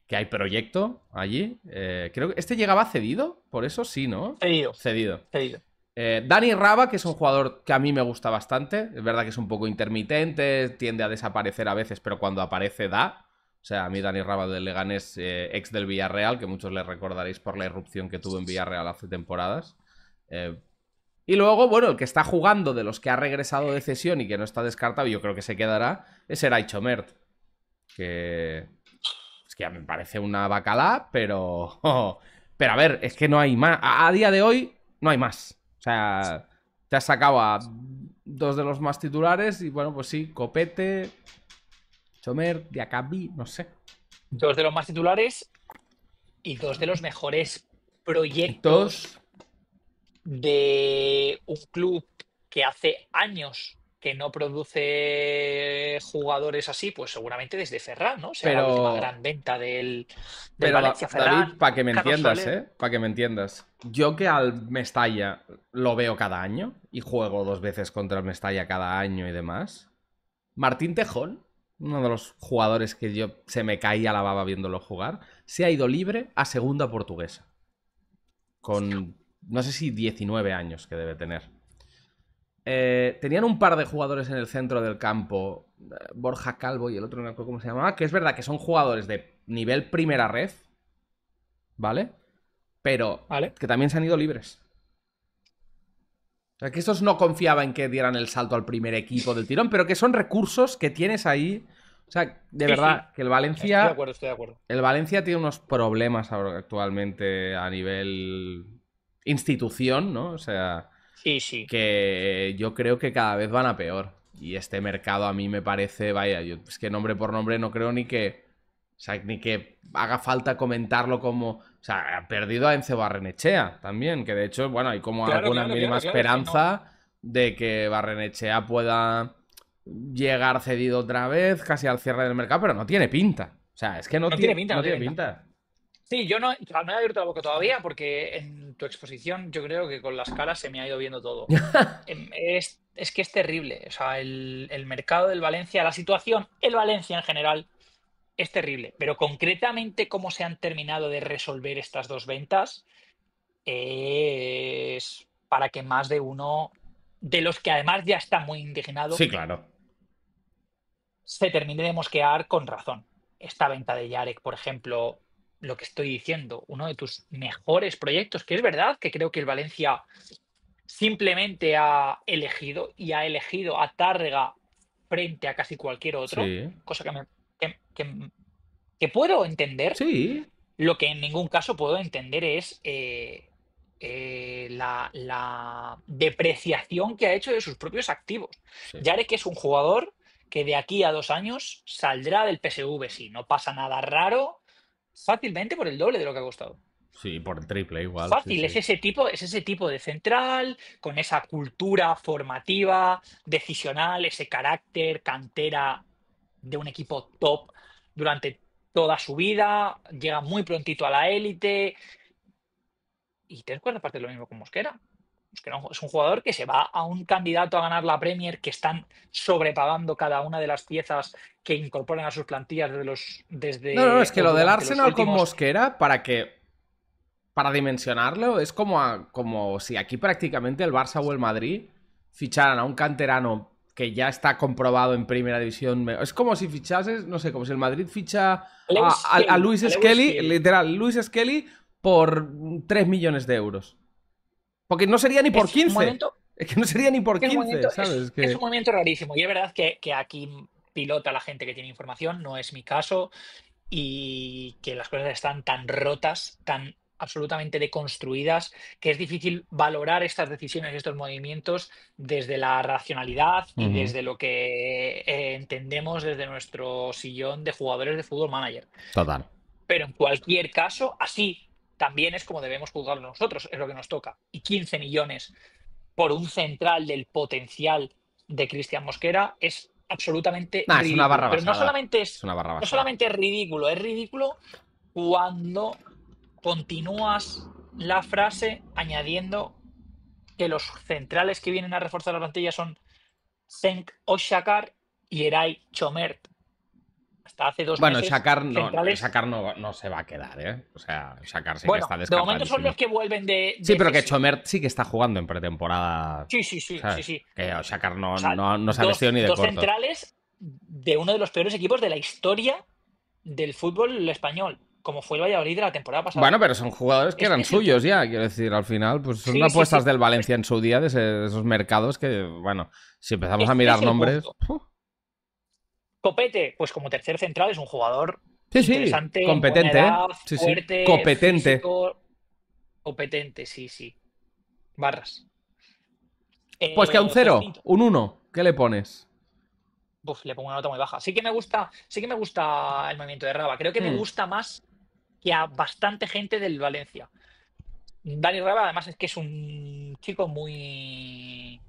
que hay proyecto allí. Creo que este llegaba cedido, por eso sí, ¿no? Cedido, Cedido. cedido. Dani Raba, que es un jugador que a mí me gusta bastante. Es verdad que es un poco intermitente, tiende a desaparecer a veces, pero cuando aparece da. O sea, a mí Dani Raba del Leganés, ex del Villarreal, que muchos le recordaréis por la irrupción que tuvo en Villarreal hace temporadas. Eh, y luego, bueno, el que está jugando de los que ha regresado de cesión y que no está descartado, y yo creo que se quedará, es Eray Chomert. Que es que ya me parece una bacalá, pero... pero a ver, es que no hay más. A día de hoy no hay más. O sea, te has sacado a dos de los más titulares y bueno, pues sí, Copete, Chomer, Diacabí, no sé. Dos de los más titulares y dos de los mejores proyectos Todos, de un club que hace años que no produce jugadores así, pues seguramente desde Ferran, ¿no? Sea la última pero... gran venta del Pero Valencia. David, Ferran, para que me Carlos entiendas, Soler. Para que me entiendas. Yo que al Mestalla lo veo cada año y juego dos veces contra el Mestalla cada año y demás. Martín Tejón uno de los jugadores que yo se me caía la baba viéndolo jugar, se ha ido libre a segunda portuguesa. Con, no sé si 19 años que debe tener. Tenían un par de jugadores en el centro del campo, Borja Calvo y el otro no me acuerdo cómo se llamaba, que es verdad que son jugadores de nivel primera red, ¿vale? Pero ¿Vale? que también se han ido libres. O sea, que estos no confiaban en que dieran el salto al primer equipo del tirón, pero que son recursos que tienes ahí. O sea, de Sí, sí, verdad, que el estoy de Valencia. acuerdo, estoy de acuerdo. El Valencia tiene unos problemas ahora actualmente a nivel institución, ¿no? O sea, Sí, sí. que yo creo que cada vez van a peor. Y este mercado a mí me parece, vaya, yo es que nombre por nombre no creo ni que, o sea, ni que haga falta comentarlo como, o sea, ha perdido a Ence Barrenechea también, que de hecho, bueno, hay como Claro, alguna claro, mínima claro, claro. Es que no, esperanza de que Barrenechea pueda llegar cedido otra vez, casi al cierre del mercado, pero no tiene pinta. O sea, es que no no tiene tiene, pinta, no no tiene tiene pinta. pinta. Sí, yo no, o sea, no he abierto la boca todavía porque en tu exposición yo creo que con las caras se me ha ido viendo todo. Es que es terrible. O sea, el mercado del Valencia, la situación, el Valencia en general, es terrible. Pero concretamente cómo se han terminado de resolver estas dos ventas es para que más de uno, de los que además ya está muy indignado, Sí, claro. se termine de mosquear con razón. Esta venta de Yarek, por ejemplo, lo que estoy diciendo, uno de tus mejores proyectos, que es verdad que creo que el Valencia simplemente ha elegido y ha elegido a Tárrega frente a casi cualquier otro, Sí. cosa que puedo entender. Sí. Lo que en ningún caso puedo entender es la depreciación que ha hecho de sus propios activos. Sí. Yarek es un jugador que de aquí a 2 años saldrá del PSV, si no pasa nada raro, fácilmente por el doble de lo que ha costado. Sí, por el triple igual, sí, Fácil, sí. es ese tipo de central, con esa cultura formativa, decisional, ese carácter, cantera de un equipo top durante toda su vida, llega muy prontito a la élite y te encuentras parte de lo mismo con Mosquera. Mosquera es un jugador que se va a un candidato a ganar la Premier, que están sobrepagando cada una de las piezas que incorporan a sus plantillas No, no, es desde que o lo del durante los Arsenal con últimos. Mosquera, para dimensionarlo, es como si aquí prácticamente el Barça o el Madrid ficharan a un canterano que ya está comprobado en primera división. Es como si fichases, no sé, como si el Madrid ficha a Luis A Lewis Skelly, Skelly. literal, Luis Skelly por 3 millones de euros. Porque no sería ni por Es un 15. movimiento Es que no sería ni por Es un 15, movimiento, ¿sabes? es un movimiento rarísimo. Y es verdad que aquí pilota la gente que tiene información, no es mi caso, y que las cosas están tan rotas, tan absolutamente deconstruidas, que es difícil valorar estas decisiones y estos movimientos desde la racionalidad y Ujú. desde lo que entendemos desde nuestro sillón de jugadores de fútbol manager. Total. Pero en cualquier caso, así también es como debemos juzgarlo nosotros, es lo que nos toca. Y 15 millones por un central del potencial de Cristian Mosquera es absolutamente Nah, es una ridículo. barra Pero basada. Es una barra no basada. solamente es ridículo cuando continúas la frase añadiendo que los centrales que vienen a reforzar la plantilla son Cenk Oshakar y Eray Chomert. Hasta hace dos Bueno, meses, Shakar no, centrales. Shakar no se va a quedar, ¿eh? O sea, Shakar sí que está Bueno, de momento son los descartadísimo. que vuelven Sí, de pero que cesión. Chomert sí que está jugando en pretemporada, Sí, sí, sí, sí, ¿sabes? sí. Que Shakar no, O sea, no se ha vestido ni de dos corto. centrales de uno de los peores equipos de la historia del fútbol español, como fue el Valladolid de la temporada pasada. Bueno, pero son jugadores que Este eran es el suyos punto. ya, quiero decir, al final, pues son Sí, sí, apuestas sí. del Valencia en su día, de esos mercados que, bueno, si empezamos a Este mirar es el nombres. punto. Copete, pues como tercer central, es un jugador Sí, sí, interesante, en buena competente, ¿eh? edad, Sí, sí, fuerte, competente. físico, competente, sí, sí. Barras. Pues que a un cero, Jacinto. un uno, ¿qué le pones? Uf, le pongo una nota muy baja. Sí que me gusta el movimiento de Raba. Creo que me Hmm. gusta más que a bastante gente del Valencia. Dani Raba, además, es que es un chico muy,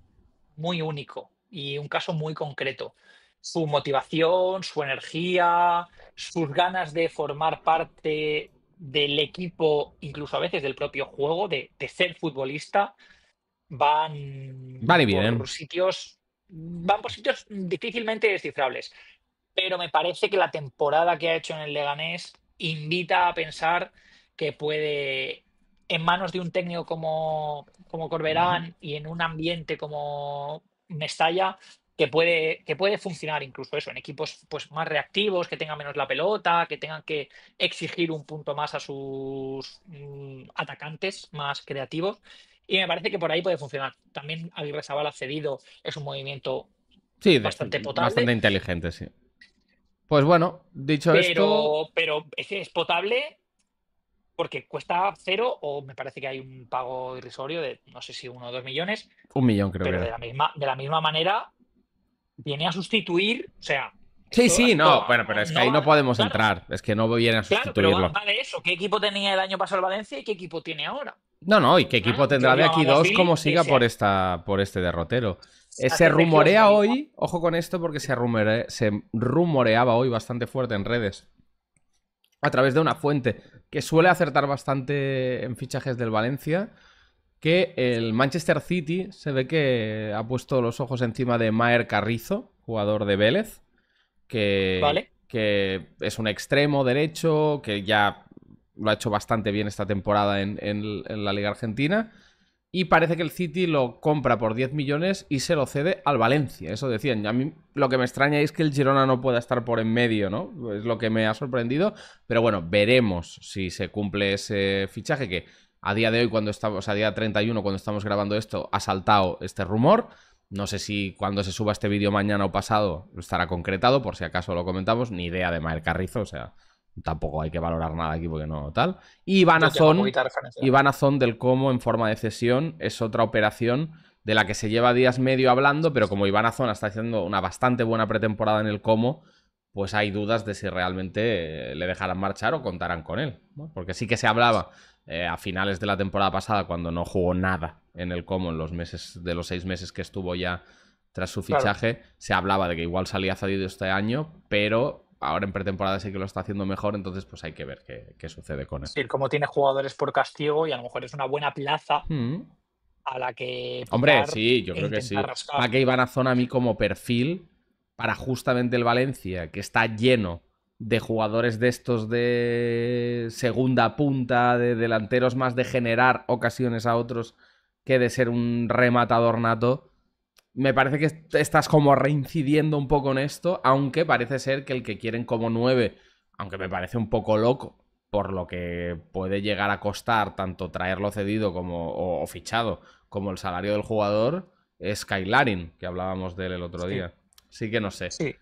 muy único y un caso muy concreto. Su motivación, su energía, sus ganas de formar parte del equipo, incluso a veces del propio juego, de ser futbolista, van Vale, bien. por sitios, van por sitios difícilmente descifrables. pero me parece que la temporada que ha hecho en el Leganés invita a pensar que puede, en manos de un técnico como Corberán y en un ambiente como Mestalla, que puede funcionar incluso eso, en equipos pues, más reactivos, que tengan menos la pelota, que tengan que exigir un punto más a sus atacantes más creativos. Y me parece que por ahí puede funcionar. También Aguirrezabal ha cedido, es un movimiento Sí, bastante bastante potable, inteligente, sí. Pues bueno, dicho esto, pero es potable porque cuesta cero o me parece que hay un pago irrisorio de no sé si 1 o 2 millones, 1 millón creo que pero de era. la misma manera viene a sustituir, o sea, Sí, esto, sí, esto no, bueno, pero es que no ahí no va, podemos claro, entrar. Es que no viene a claro, pero va, sustituirlo. va de eso. ¿Qué equipo tenía el año pasado el Valencia y qué equipo tiene ahora? No, no, ¿y qué equipo Nada, tendrá de aquí dos como Yoshimamosvili, que siga por por este derrotero? se Se hace precioso rumorea y hoy, ojo con esto, porque se rumoreaba hoy bastante fuerte en redes, a través de una fuente que suele acertar bastante en fichajes del Valencia, que el Manchester City se ve que ha puesto los ojos encima de Maher Carrizo, jugador de Vélez, ¿vale? que es un extremo derecho, que ya lo ha hecho bastante bien esta temporada en la Liga Argentina. Y parece que el City lo compra por 10 millones y se lo cede al Valencia. Eso decían. A mí lo que me extraña es que el Girona no pueda estar por en medio, ¿no? Es lo que me ha sorprendido. Pero bueno, veremos si se cumple ese fichaje que a día de hoy, cuando estamos, a día 31, cuando estamos grabando esto, ha saltado este rumor. No sé si cuando se suba este vídeo mañana o pasado estará concretado, por si acaso lo comentamos. Ni idea de Mael Carrizo, o sea, tampoco hay que valorar nada aquí porque no tal. Y Van Yo tengo Azón, poquita referencia y también. Van Azón del Como en forma de cesión es otra operación de la que se lleva días medio hablando, pero como Iván Azón está haciendo una bastante buena pretemporada en el Como, pues hay dudas de si realmente le dejarán marchar o contarán con él, ¿no? Porque sí que se hablaba a finales de la temporada pasada, cuando no jugó nada en el Como en los meses de los 6 meses que estuvo ya tras su Claro. fichaje, se hablaba de que igual salía cedido este año, pero ahora en pretemporada sí que lo está haciendo mejor, entonces pues hay que ver qué sucede con él. Es decir, como tiene jugadores por castigo y a lo mejor es una buena plaza Hmm. a la que Hombre, picar sí, yo e creo que intentar sí. rascar. Para que Iván Azón a mí como perfil para justamente el Valencia, que está lleno de jugadores de estos de segunda punta, de delanteros más de generar ocasiones a otros que de ser un rematador nato. Me parece que estás como reincidiendo un poco en esto, aunque parece ser que el que quieren como 9, aunque me parece un poco loco, por lo que puede llegar a costar tanto traerlo cedido como o fichado, como el salario del jugador, es Kyle Larin, que hablábamos de él el otro Sí, día. Sí que no sé. sí,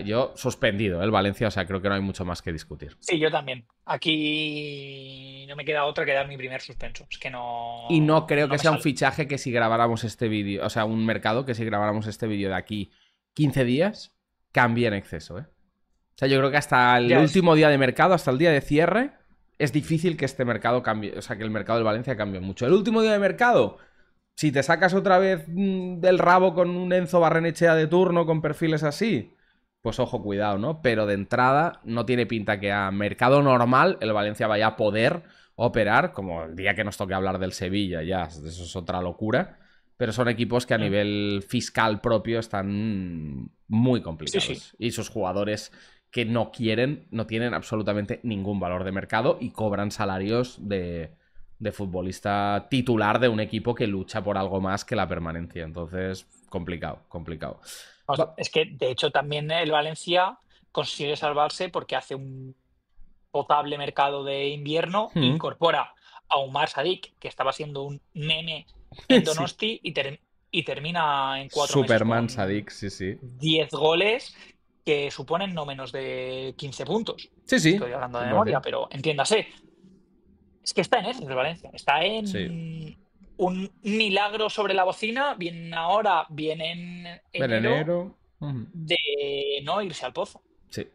Yo suspendido el Valencia, o sea, creo que no hay mucho más que discutir. sí, yo también. Aquí no me queda otra que dar mi primer suspenso. Es que Y no no, creo no que me sea un sale. fichaje que si grabáramos este vídeo, o sea, un mercado que si grabáramos este vídeo de aquí 15 días, cambie en exceso, ¿eh? O sea, yo creo que hasta el Ya es. último día de mercado, hasta el día de cierre, es difícil que este mercado cambie, o sea, que el mercado del Valencia cambie mucho. El último día de mercado, si te sacas otra vez del rabo con un Enzo Barrenechea de turno, con perfiles así, pues ojo, cuidado, ¿no? Pero de entrada no tiene pinta que a mercado normal el Valencia vaya a poder operar, como el día que nos toque hablar del Sevilla, ya, eso es otra locura. Pero son equipos que a Mm. nivel fiscal propio están muy Sí, sí. complicados. Y sus jugadores que no quieren, no tienen absolutamente ningún valor de mercado y cobran salarios de futbolista titular de un equipo que lucha por algo más que la permanencia. Entonces, complicado, complicado. Vamos, Va. es que de hecho también el Valencia consigue salvarse porque hace un potable mercado de invierno, Hmm. incorpora a Umar Sadik, que estaba siendo un meme en Sí. Donosti, y termina en 4 meses Superman con Sadik, sí, sí. 10 goles que suponen no menos de 15 puntos. Sí, sí, Estoy hablando de memoria, 100%. pero entiéndase. Es que está en eso, el Valencia. Está Sí. en un milagro sobre la bocina, bien ahora, bien en En enero, enero. Ujú. de no irse al pozo. Sí.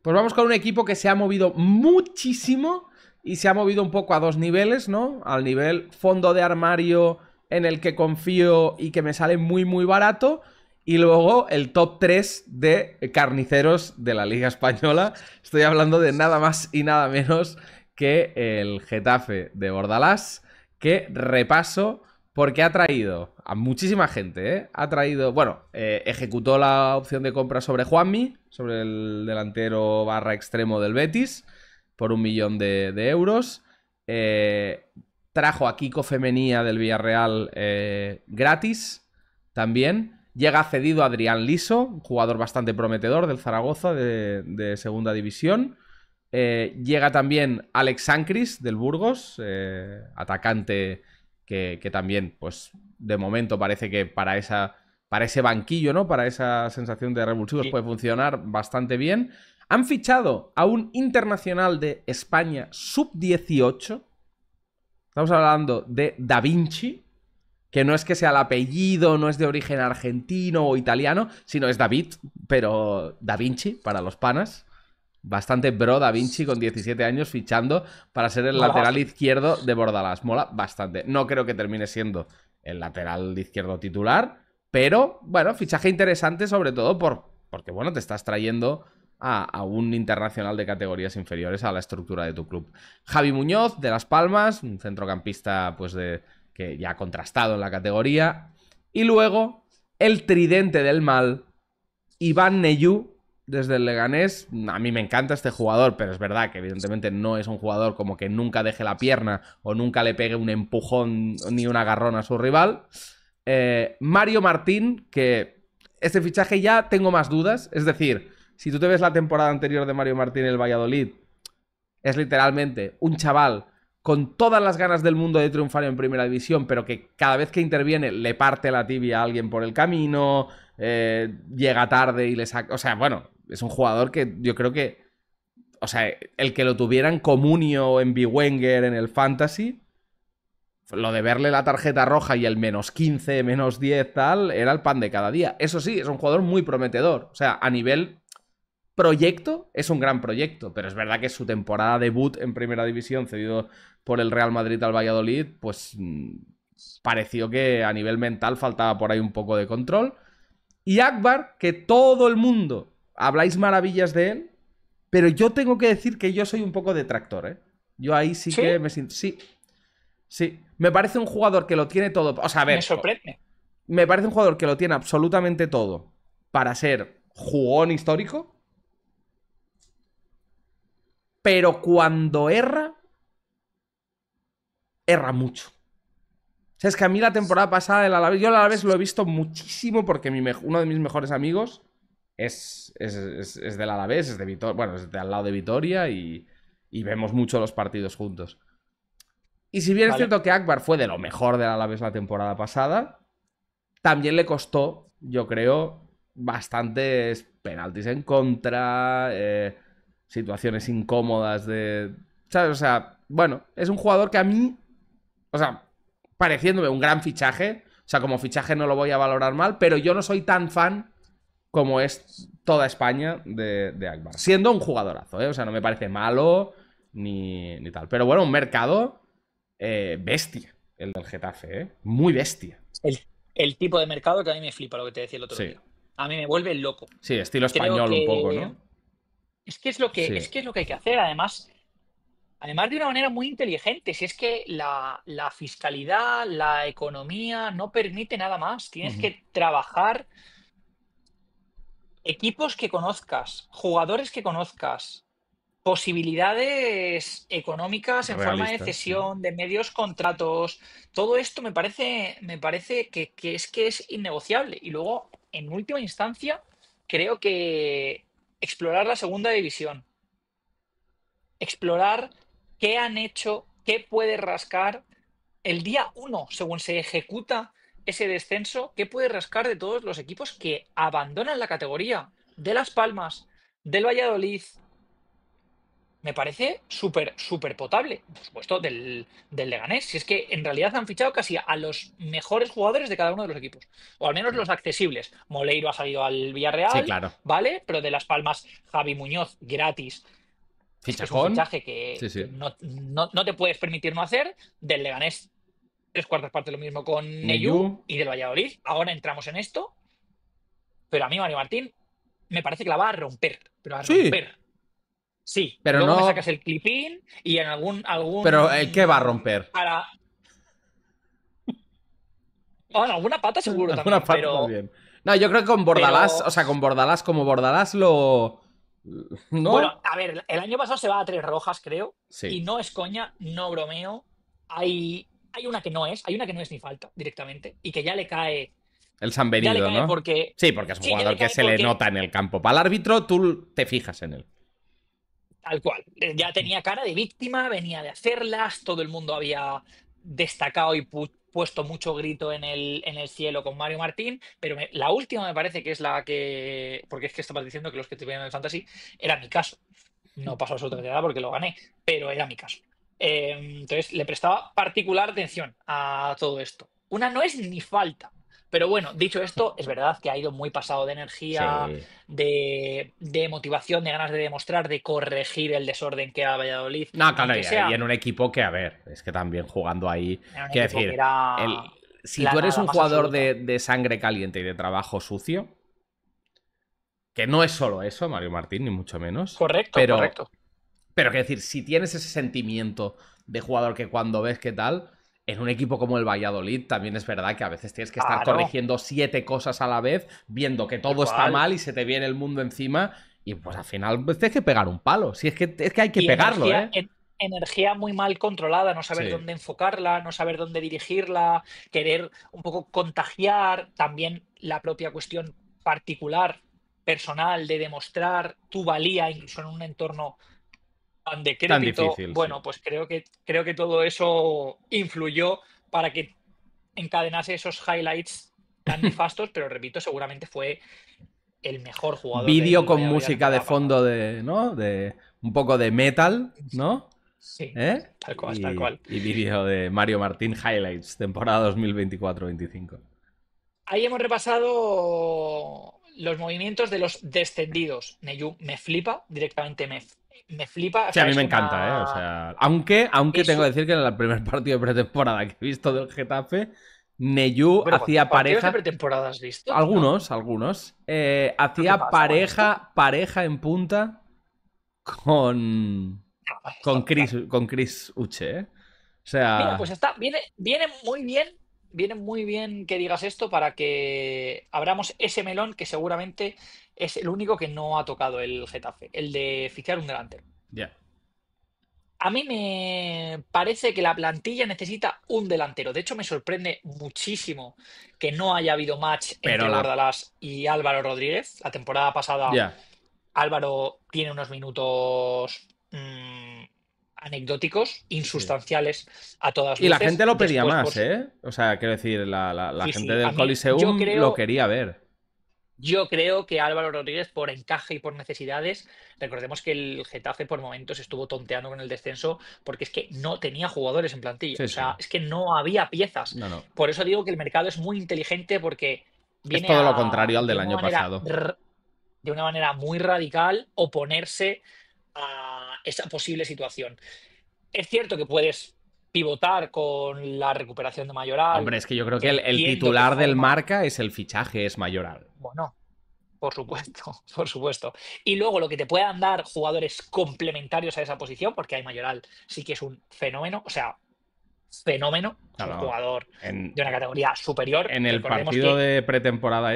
Pues vamos con un equipo que se ha movido muchísimo y se ha movido un poco a dos niveles, ¿no? Al nivel fondo de armario en el que confío y que me sale muy, muy barato. Y luego el top 3 de carniceros de la Liga Española. Estoy hablando de nada más y nada menos que el Getafe de Bordalás, que repaso Porque ha traído a muchísima gente, ¿eh? Ha traído, bueno, ejecutó la opción de compra sobre Juanmi, sobre el delantero barra extremo del Betis, por 1 millón de euros. Trajo a Kiko Femenía del Villarreal gratis también. Llega cedido a Adrián Liso, un jugador bastante prometedor del Zaragoza de segunda división. Llega también Alex Sancris del Burgos, atacante que también, pues, de momento parece que para ese banquillo, ¿no? Para esa sensación de revulsivos puede funcionar bastante bien. Han fichado a un internacional de España sub-18. Estamos hablando de Da Vinci, que no es que sea el apellido, no es de origen argentino o italiano, sino es David, pero Da Vinci para los panas. Bastante bro Da Vinci con 17 años fichando para ser el lateral izquierdo de Bordalás. Mola bastante. No creo que termine siendo el lateral izquierdo titular, pero bueno, fichaje interesante sobre todo porque bueno, te estás trayendo a un internacional de categorías inferiores a la estructura de tu club. Javi Muñoz de Las Palmas, un centrocampista pues que ya ha contrastado en la categoría. Y luego el tridente del mal, Iván Neyú, desde el Leganés. A mí me encanta este jugador, pero es verdad que evidentemente no es un jugador como que nunca deje la pierna o nunca le pegue un empujón ni un agarrón a su rival. Mario Martín, que este fichaje ya tengo más dudas. Es decir, si tú te ves la temporada anterior de Mario Martín en el Valladolid, es literalmente un chaval con todas las ganas del mundo de triunfar en primera división, pero que cada vez que interviene le parte la tibia a alguien por el camino, llega tarde y le saca... O sea, bueno, es un jugador que yo creo que... O sea, el que lo tuviera en Comunio o en Biwenger en el Fantasy, lo de verle la tarjeta roja y el -15, -10 tal, era el pan de cada día. Eso sí, es un jugador muy prometedor. O sea, a nivel proyecto, es un gran proyecto, pero es verdad que su temporada debut en primera división, cedido por el Real Madrid al Valladolid, pues pareció que a nivel mental faltaba por ahí un poco de control. Y Akbar, que todo el mundo habláis maravillas de él, pero yo tengo que decir que yo soy un poco detractor, ¿eh? Yo ahí sí que me siento... Sí, sí. Me parece un jugador que lo tiene todo... O sea, a ver... Me sorprende. Me parece un jugador que lo tiene absolutamente todo para ser jugón histórico, pero cuando erra mucho. O sea, es que a mí la temporada pasada del Alavés, yo el Alavés lo he visto muchísimo porque uno de mis mejores amigos es del Alavés, es de Vitoria, bueno, es de al lado de Vitoria y vemos mucho los partidos juntos. Y si bien es cierto que Akbar fue de lo mejor del Alavés la temporada pasada, también le costó, yo creo, bastantes penaltis en contra, situaciones incómodas de... ¿Sabes? O sea, bueno, es un jugador que a mí... O sea, pareciéndome un gran fichaje. O sea, como fichaje no lo voy a valorar mal, pero yo no soy tan fan como es toda España de Akbar. Siendo un jugadorazo, ¿eh? O sea, no me parece malo ni tal. Pero bueno, un mercado bestia, el del Getafe, ¿eh? Muy bestia. El tipo de mercado que a mí me flipa, lo que te decía el otro día. A mí me vuelve loco. Sí, estilo español un poco, ¿no? Es que es lo que hay que hacer, además de una manera muy inteligente. Si es que la fiscalidad, la economía no permite nada más. Tienes que trabajar equipos que conozcas, jugadores que conozcas, posibilidades económicas en forma de cesión, de medios contratos. Todo esto me parece que es innegociable. Y luego, en última instancia, creo que explorar la segunda división. Explorar qué han hecho, qué puede rascar el día 1, según se ejecuta ese descenso, qué puede rascar de todos los equipos que abandonan la categoría, de Las Palmas, del Valladolid. Me parece súper potable, por supuesto, del Leganés. Si es que en realidad han fichado casi a los mejores jugadores de cada uno de los equipos, o al menos los accesibles. Moleiro ha salido al Villarreal, sí, claro, ¿vale? Pero de Las Palmas, Javi Muñoz, gratis. Es que es un fichaje que no te puedes permitir no hacer. Del Leganés, 3/4 partes lo mismo con Neyú, y del Valladolid. Ahora entramos en esto. Pero a mí, Mario Martín, me parece que la va a romper. Pero a romper. Sí, pero luego no... me sacas el clipín y en algún... Pero ¿el qué va a romper? Bueno, alguna pata seguro Alguna también, parte pero... también. No, yo creo que con Bordalás, pero o sea, con Bordalás como Bordalás lo... bueno, ¿No? a ver, el año pasado se va a 3 rojas, creo, y Sí. no es coña, no bromeo. Hay una que no es ni falta directamente, y que El ya le Sanbenido, cae ¿no? porque, Sí, porque es un sí, ya le jugador que cae se le porque, nota en el campo. Para el árbitro, tú te fijas en él. tal cual, ya tenía cara de víctima, venía de hacerlas, todo el mundo había destacado y puesto mucho grito en el cielo con Mario Martín, pero la última me parece que es la que, porque es que estabas diciendo que los que te veían en el Fantasy era mi caso. No pasó absolutamente nada porque lo gané, pero era mi caso. Entonces le prestaba particular atención a todo esto. Una no es ni falta. Pero bueno, dicho esto, es verdad que ha ido muy pasado de energía, Sí. de motivación, de ganas de demostrar, de corregir el desorden que era Valladolid, No, claro, aunque y sea en un equipo que, a ver, es que también jugando ahí. en un Quiero equipo que decir, era si la tú eres nada un más jugador absoluta. de sangre caliente y de trabajo sucio, que no es solo eso, Mario Martín, ni mucho menos, Correcto, pero correcto. Pero quiero decir, si tienes ese sentimiento de jugador que cuando ves qué tal, en un equipo como el Valladolid también es verdad que a veces tienes que estar Claro, corrigiendo 7 cosas a la vez, viendo que tal todo está cual. mal y se te viene el mundo encima y pues al final pues, tienes que pegar un palo. Si es que hay que Y pegarlo, energía, ¿eh? energía muy mal controlada, no saber Sí, dónde enfocarla, no saber dónde dirigirla, querer un poco contagiar, también la propia cuestión particular, personal, de demostrar tu valía incluso en un entorno tan tan decrépito. difícil, sí. Bueno, pues creo que todo eso influyó para que encadenase esos highlights tan nefastos, pero repito, seguramente fue el mejor jugador Vídeo del con Valladolid la música de temporada pasada. fondo de, ¿no? De un poco de metal, ¿no? Sí, ¿Eh? tal cual, tal Y, cual. y vídeo de Mario Martín Highlights, temporada 2024-25. Ahí hemos repasado los movimientos de los descendidos. Neyu me flipa, directamente me flipa. O Sí, a sea, mí es me encanta, ¿eh? O una. sea, aunque tengo Es, que decir que en el primer partido de pretemporada que he visto del Getafe, Neyu bueno, ¿cuántos hacía partidos de pareja. pretemporada has visto, tío? Algunos. ¿Pero qué Hacía pasa con esto? pareja en punta con. No, está claro. Con Chris Uche, ¿eh? O Mira, pues sea. viene muy bien que digas esto para que abramos ese melón que seguramente es el único que no ha tocado el Getafe, el de fichar un delantero. Ya. A mí me parece que la plantilla necesita un delantero. De hecho, me sorprende muchísimo que no haya habido match Pero entre la. Bordalás y Álvaro Rodríguez. La temporada pasada, Ya. Álvaro tiene unos minutos anecdóticos, Sí. insustanciales a todas Y la luces. gente lo pedía Después, más, ¿eh? O sea, quiero decir, la sí, gente sí, del a mí, yo Coliseum lo creo. quería ver. Yo creo que Álvaro Rodríguez, por encaje y por necesidades, recordemos que el Getafe por momentos estuvo tonteando con el descenso porque es que no tenía jugadores en plantilla. Sí, O sí. sea, es que no había piezas. No, no. Por eso digo que el mercado es muy inteligente porque Es viene todo lo a, contrario al de del una año manera, pasado. de una manera muy radical, oponerse a esa posible situación. Es cierto que puedes pivotar con la recuperación de Mayoral, Hombre, es que yo creo que que el entiendo que titular del forma, marca es el fichaje, es Mayoral. bueno, por supuesto, por supuesto. Y luego lo que te puedan dar jugadores complementarios a esa posición, porque hay Mayoral sí que es un fenómeno, o sea, fenómeno, es No, un no. jugador En, de una categoría superior. en el Recordemos partido que, de pretemporada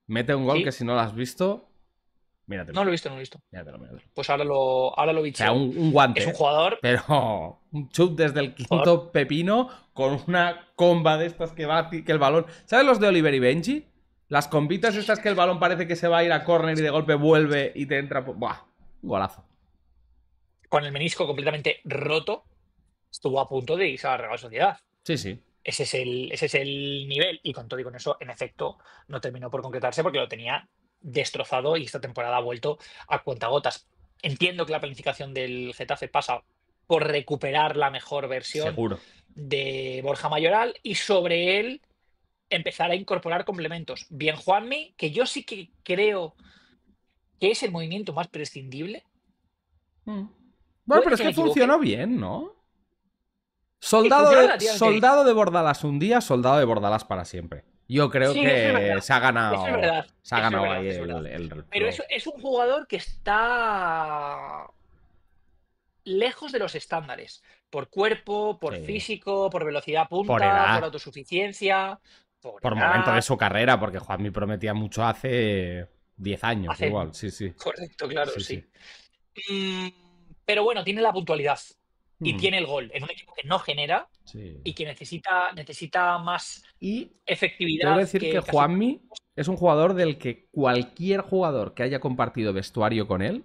mete un gol que sí, si no lo has visto, no míratelo. lo he visto, no lo he visto. Míratelo, míratelo. Pues ahora lo O sea, bicheo. un Es guante, un ¿eh? jugador, Pero un chut desde el jugador, quinto pepino con una comba de estas que va que el balón. ¿Sabes los de Oliver y Benji? Las combitas estas que el balón parece que se va a ir a córner y de golpe vuelve y te entra. Buah, un golazo. con el menisco completamente roto, estuvo a punto de irse a la Real Sociedad. Sí, sí. Ese es el nivel. Y con todo y con eso, en efecto, no terminó por concretarse porque lo tenía destrozado y esta temporada ha vuelto a cuentagotas. Entiendo que la planificación del Getafe pasa por recuperar la mejor versión Seguro. de Borja Mayoral y sobre él empezar a incorporar complementos. Bien Juanmi, que yo sí que creo que es el movimiento más prescindible. Mm. Bueno, pero Puede es que que me funcionó equivoque. bien, ¿no? Sí, funciona relativamente bien. Soldado de Bordalás un día, soldado de Bordalás para siempre. Yo creo Sí, eso es que verdad. Eso es verdad. se ha Eso es ganado verdad. ahí Es verdad. el Pero flow. es un jugador que está lejos de los estándares. Por cuerpo, por Sí. físico, por velocidad Por punta, por edad, autosuficiencia, por por momento de edad. su carrera, porque Juanmi prometía mucho hace 10 años, Hace... igual. Sí, sí. Correcto, claro, Sí, sí. sí. Pero bueno, tiene la puntualidad y Mm, tiene el gol en un equipo que no genera sí. y que necesita más Y tengo que efectividad decir que que casi. Juanmi es un jugador del que cualquier jugador que haya compartido vestuario con él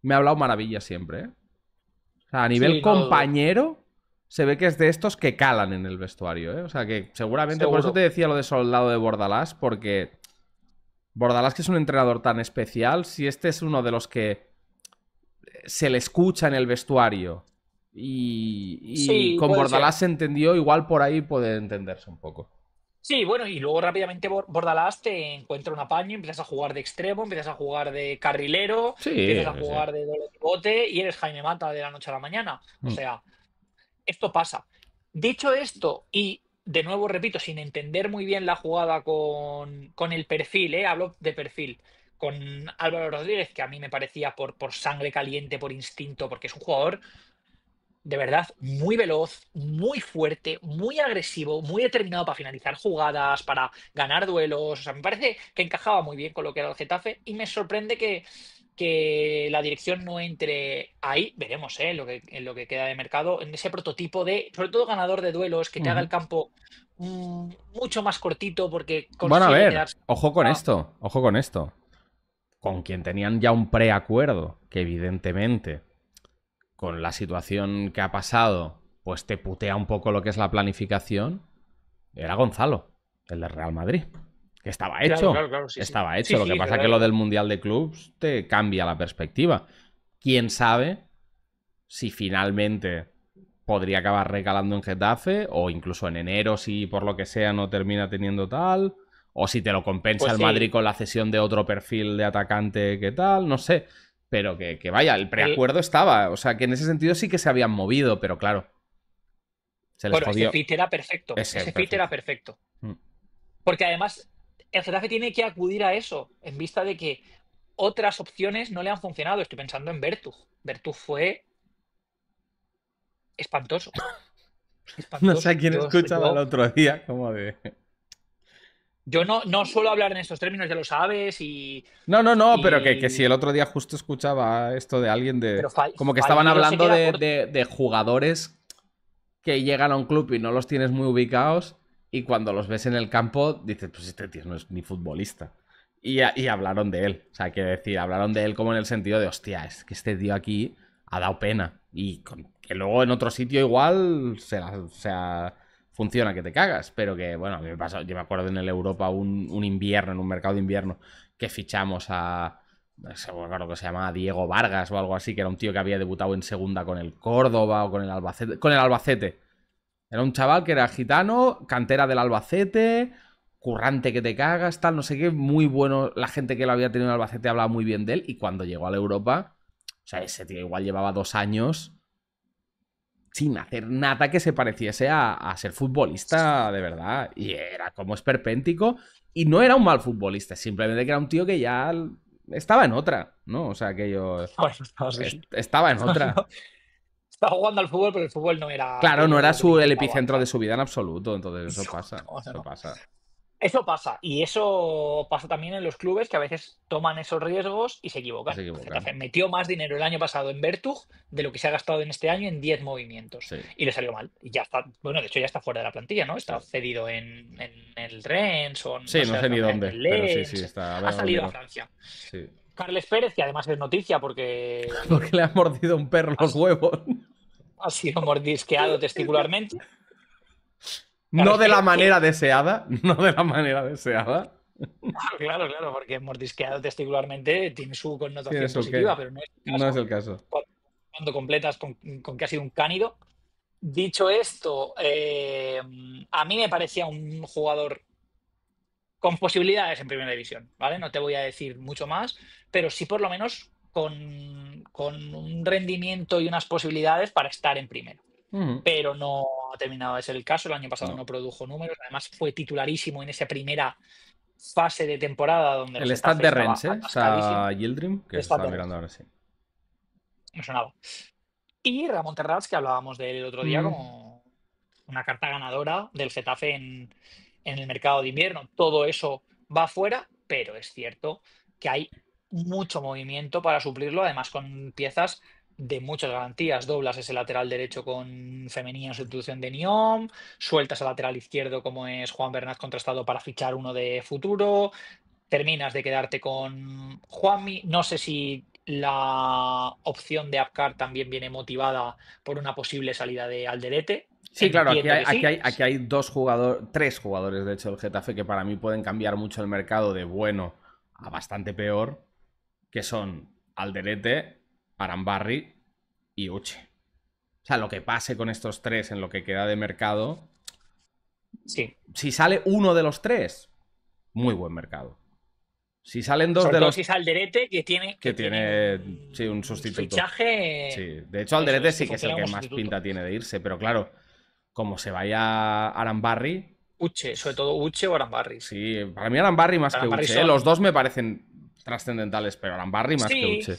me ha hablado maravilla siempre, ¿eh? O sea, a nivel Sí, no lo dudo. compañero, se ve que es de estos que calan en el vestuario, ¿eh? O sea, que seguramente por eso te Seguro. decía lo de soldado de Bordalás, porque Bordalás, que es un entrenador tan especial, si este es uno de los que se le escucha en el vestuario y Sí, con puede ser. Bordalás se entendió, igual por ahí puede entenderse un poco. Sí, bueno, y luego rápidamente Bordalás te encuentra un apaño, empiezas a jugar de extremo, empiezas a jugar de carrilero, Sí, empiezas a sí, sí. jugar de doble pivote y eres Jaime Mata de la noche a la mañana. O Mm. sea, esto pasa. Dicho esto, y de nuevo repito, sin entender muy bien la jugada con el perfil, hablo de perfil, con Álvaro Rodríguez, que a mí me parecía por sangre caliente, por instinto, porque es un jugador de verdad muy veloz, muy fuerte, muy agresivo, muy determinado para finalizar jugadas, para ganar duelos. O sea, me parece que encajaba muy bien con lo que era el Getafe y me sorprende que la dirección no entre ahí, veremos, en lo que queda de mercado, en ese prototipo de, sobre todo ganador de duelos, que te haga el Ujú. campo mucho más cortito porque Bueno, a consigue ver, quedarse. ojo con esto, ojo con esto. Con quien tenían ya un preacuerdo, que evidentemente, con la situación que ha pasado, pues te putea un poco lo que es la planificación, era Gonzalo, el de Real Madrid. Que estaba Claro, hecho. claro, claro, sí, sí. Estaba Sí, hecho. Lo que sí, es pasa es verdad, que es lo del verdad. Mundial de Clubs te cambia la perspectiva. Quién sabe si finalmente podría acabar recalando en Getafe, o incluso en enero, si por lo que sea no termina teniendo tal, o si te lo compensa Pues el Madrid sí, con la cesión de otro perfil de atacante que tal, no sé. Pero que vaya, el el, preacuerdo estaba. O sea, que en ese sentido sí que se habían movido, pero claro, se les bueno, ese jodió. fit era perfecto. Ese, Ese fit era perfecto. perfecto. Mm. Porque además el Getafe tiene que acudir a eso en vista de que otras opciones no le han funcionado. Estoy pensando en Bertug. Bertug fue espantoso, No sé a espantoso. quién escuchaba el otro día, como de... Yo no suelo hablar en estos términos, ya lo sabes, No, no, no, pero que si y el otro día justo escuchaba esto de alguien de... pero Como que estaban fallido se hablando queda corto. de jugadores que llegan a un club y no los tienes muy ubicados y cuando los ves en el campo dices, pues este tío no es ni futbolista. Y hablaron de él. O sea, quiero decir, hablaron de él como en el sentido de, hostia, es que este tío aquí ha dado pena. Y que luego en otro sitio igual o sea, funciona que te cagas. Pero que, bueno, a mí me pasó, yo me acuerdo en el Europa un invierno, en un mercado de invierno, que fichamos a... No sé, creo que se llamaba Diego Vargas o algo así, que era un tío que había debutado en segunda con el Córdoba o con el Albacete. Con el Albacete. Era un chaval que era gitano, cantera del Albacete, currante que te cagas, tal, no sé qué, muy bueno. La gente que lo había tenido en Albacete hablaba muy bien de él. Y cuando llegó a la Europa, o sea, ese tío igual llevaba 2 años sin hacer nada que se pareciese a ser futbolista de verdad. Y era como esperpéntico. Y no era un mal futbolista, simplemente que era un tío que ya estaba en otra, ¿no? O sea, que yo Bueno, no sé si- estaba en otra. Estaba jugando al fútbol, pero el fútbol no era Claro, no aquello en era lo que le el importaba. epicentro de su vida en absoluto, entonces eso pasa, No, no, eso no. pasa. Eso pasa, y eso pasa también en los clubes que a veces toman esos riesgos y se Y se equivocan. El equivocan. Getafe metió más dinero el año pasado en Bertug de lo que se ha gastado en este año en 10 movimientos Sí, y le salió mal. Y ya está, bueno, de hecho ya está fuera de la plantilla, ¿no? sí. Está cedido en el Rennes o no Sí, no sé sé ni exactamente, dónde, en pero sí, sí, Lens. está, Ha veo dónde salido a va. Francia. Sí. Carles Pérez, que además es noticia Porque porque le ha mordido un perro ha, los huevos. ha sido mordisqueado testicularmente. No Carles de la Pérez, que manera deseada, no de la manera deseada. claro, claro, porque mordisqueado testicularmente tiene su Tiene connotación su positiva, qué. pero no es el No es caso. el caso. Cuando completas con que ha sido un cánido. Dicho esto, a mí me parecía un jugador con posibilidades en primera división, ¿vale? No te voy a decir mucho más, pero sí por lo menos con un rendimiento y unas posibilidades para estar en primero. Ujú. Pero no ha terminado de ser el caso. El año pasado No. no produjo números. Además, fue titularísimo en esa primera fase de temporada donde el El stat Getafe de estaba Rennes, ¿eh? atascadísimo. Está Yildirim, que El se Stade estaba de mirando Rennes, ahora sí. me sonaba. Y Ramón Terrats, que hablábamos del otro día como una carta ganadora del Getafe en el mercado de invierno. Todo eso va fuera, pero es cierto que hay mucho movimiento para suplirlo, además con piezas de muchas garantías. Doblas ese lateral derecho con Femení en sustitución de Niom, sueltas al lateral izquierdo como es Juan Bernat contrastado para fichar uno de futuro, terminas de quedarte con Juanmi. No sé si la opción de Apcar también viene motivada por una posible salida de Alderete. Sí, claro, Entiendo que sí. aquí hay tres jugadores, de hecho, del Getafe que para mí pueden cambiar mucho el mercado de bueno a bastante peor, que son Alderete, Arambarri y Uche. O sea, lo que pase con estos tres en lo que queda de mercado, Sí. si sale uno de los tres, muy buen mercado. Si salen dos Sobre de todo los... si es Alderete, que tiene sí, un sustituto. fichaje. Sí, de hecho Alderete sí que es el funciona que como más sustituto. pinta tiene de irse, pero claro, como se vaya Arambarri... Uche, sobre todo Uche o Arambarri. Sí, para mí Arambarri más que Arambarri Uche, ¿eh? Los dos me parecen trascendentales, pero Arambarri más que Sí, Uche.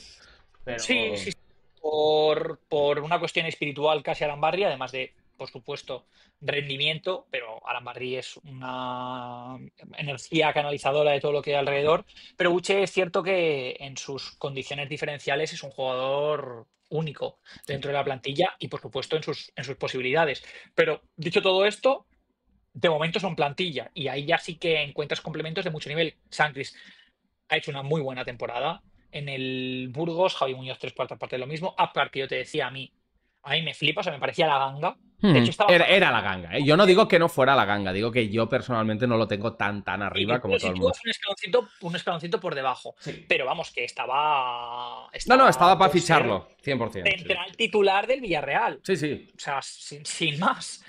Pero... sí. Por una cuestión espiritual casi Arambarri, además de, por supuesto, rendimiento, pero Arambarri es una energía canalizadora de todo lo que hay alrededor. Pero Uche es cierto que en sus condiciones diferenciales es un jugador único dentro de la plantilla y, por supuesto, en sus posibilidades. Pero dicho todo esto, de momento son plantilla y ahí ya sí que encuentras complementos de mucho nivel. Sancris ha hecho una muy buena temporada. En el Burgos, Javi Muñoz, tres cuartas partes de lo mismo. Apcar, que yo te decía, a mí me flipa, o sea, me parecía la ganga. De hecho, estaba Era la ganga, ¿eh? Yo no digo que no fuera la ganga, digo que yo personalmente no lo tengo tan arriba como lo todo el mundo. sitúas un escaloncito por debajo. Sí. Pero vamos, que estaba estaba para por ficharlo, ser 100%. central titular del Villarreal. Sí. O sea, sin más.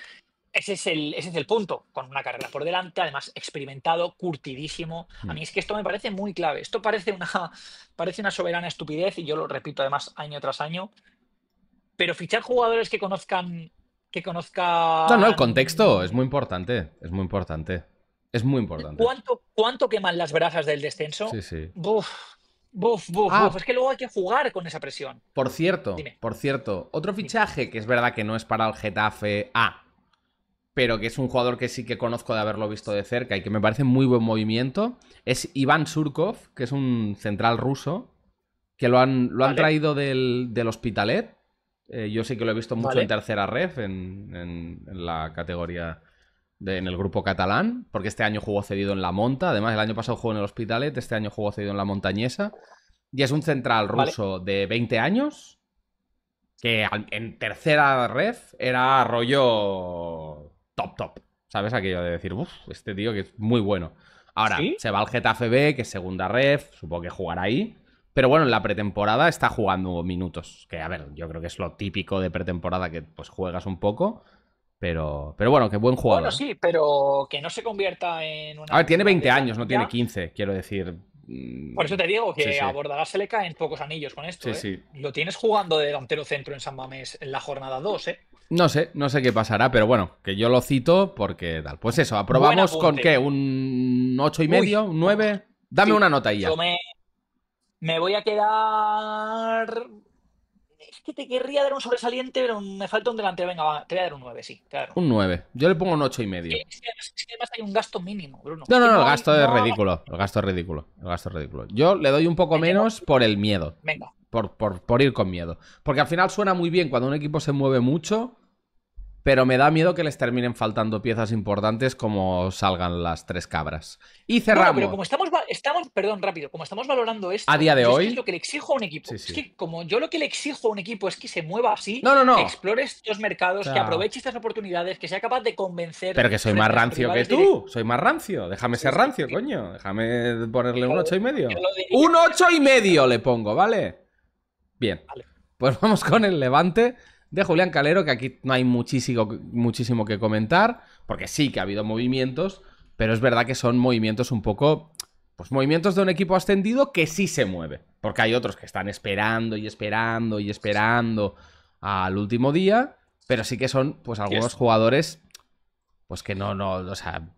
Ese es el punto, con una carrera por delante, además experimentado, curtidísimo. A mí es que esto me parece muy clave. Esto parece una soberana estupidez y yo lo repito además año tras año. Pero fichar jugadores que conozcan. No, el contexto es muy importante. Es muy importante. Es muy importante. ¿Cuánto queman las brasas del descenso? Sí. Buf. Es que luego hay que jugar con esa presión. Por cierto, Dime. Otro fichaje que es verdad que no es para el Getafe A, pero que es un jugador que sí que conozco de haberlo visto de cerca y que me parece muy buen movimiento, es Iván Surkov, que es un central ruso, que lo han traído del Hospitalet. Yo sí que lo he visto mucho en tercera ref, en la categoría en el grupo catalán, porque este año jugó cedido en la Monta. Además, el año pasado jugó en el Hospitalet, este año jugó cedido en la Montañesa. Y es un central ruso de 20 años, que en tercera ref era rollo top. ¿Sabes? Aquello de decir, uff, este tío que es muy bueno. Ahora, ¿Sí? se va al Getafe B, que es segunda ref, supongo que jugará ahí. Pero bueno, en la pretemporada está jugando minutos. Que, a ver, yo creo que es lo típico de pretemporada, que pues juegas un poco. Pero bueno, qué buen jugador. Bueno, sí, pero que no se convierta en una... A ver, tiene 20 años, no tiene 15, quiero decir. Por eso te digo que Sí. a Bordalás se le caen pocos anillos con esto, ¿eh? Sí. Lo tienes jugando de delantero centro en San Mamés en la jornada 2, ¿eh? No sé qué pasará, pero bueno, que yo lo cito porque tal. Pues eso, aprobamos con ¿qué? ¿Un 8,5? ¿Un 9? Dame una nota ahí ya. Yo me voy a quedar... Es que te querría dar un sobresaliente, pero me falta un delantero. Venga, va, te voy a dar un 9, sí. Un 9. Yo le pongo un 8,5. Es que además hay un gasto mínimo, Bruno. No, el gasto es ridículo. El gasto es ridículo. Yo le doy un poco menos por el miedo. Venga. Por ir con miedo. Porque al final suena muy bien cuando un equipo se mueve mucho, pero me da miedo que les terminen faltando piezas importantes como salgan las tres cabras. Y cerramos. Bueno, pero como estamos valorando esto, a día de hoy, es lo que le exijo a un equipo. Sí. Es que como yo lo que le exijo a un equipo es que se mueva así, No. que explore estos mercados, O sea, que aproveche estas oportunidades, que sea capaz de convencer. Pero que soy más rancio que tú. Soy más rancio. Déjame ser rancio, coño. Déjame ponerle un 8,5. Un 8,5 le pongo, ¿vale? Bien. Vale. Pues vamos con el Levante de Julián Calero, que aquí no hay muchísimo que comentar, porque sí que ha habido movimientos, pero es verdad que son movimientos un poco... Pues movimientos de un equipo ascendido que sí se mueve. Porque hay otros que están esperando al último día, pero sí que son pues algunos jugadores pues que o sea,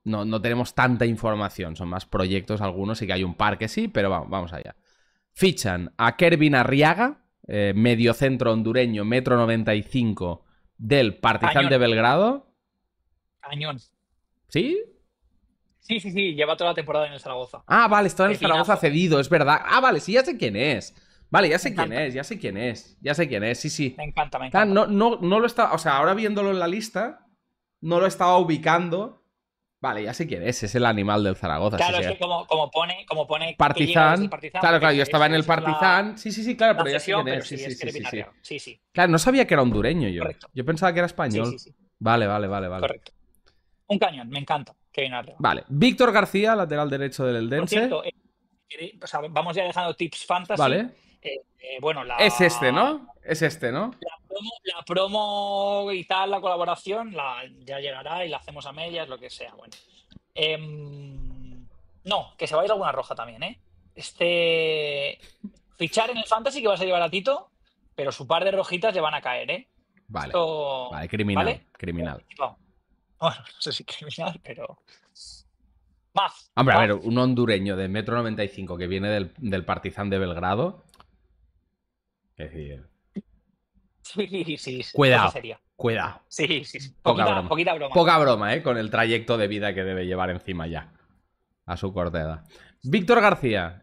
no tenemos tanta información. Son más proyectos algunos, sí que hay un par que sí, pero vamos allá. Fichan a Kervin Arriaga, mediocentro hondureño, 1,95 m, del Partizan Cañón, de Belgrado. cañón. ¿Sí? Sí, sí, sí, lleva toda la temporada en el Zaragoza. Ah, vale, está en el Zaragoza Pepinazo. cedido, es verdad. Ah, vale, sí, ya sé quién es. Vale, ya Me sé quién encanta, es, ya sé quién es. Ya sé quién es, sí, sí. me encanta, me Claro, encanta. no lo estaba. O sea, ahora viéndolo en la lista, no lo estaba ubicando. Vale, ya sé quién es el animal del Zaragoza, sí, Claro, sí. es que como pone que llega desde el Partizan. Partizan, Claro, claro, pues yo estaba en el esa es la, Partizan. Sí, sí, sí, claro, la pero ya sé cesión, quién pero es. Sí, sí, sí, es que sí, eres sí, sí. binarreado. Sí, sí, Claro, no sabía que era hondureño yo. correcto. Yo pensaba que era Sí, sí, español. sí, Vale, vale, vale, vale. correcto. Un cañón, me encanta Kevin Arriba. Vale. Víctor García, lateral derecho del Por Eldense. cierto, o sea, vamos ya dejando tips fantasy. Vale. Bueno, Es este, ¿no? Es este, ¿no? la promo y tal, la colaboración, ya llegará y la hacemos a medias, lo que sea. Bueno. No, que se va a ir alguna roja también, ¿eh? Fichar en el Fantasy que va a ser baratito, pero su par de rojitas le van a caer, ¿eh? Vale. Esto, Vale, criminal. ¿vale? Criminal. Anticipado. Bueno, no sé si criminal, pero. Más, Hombre, a ver, más. un hondureño de 1,95 m que viene del Partizan de Belgrado. Es decir, Sí, sí, sí, cosa cuidado, seria. cuidado. Sí, sí, sí. Poca Poquita, broma. poquita broma. Poca broma, ¿eh? Con el trayecto de vida que debe llevar encima ya. A su corta edad. Víctor García.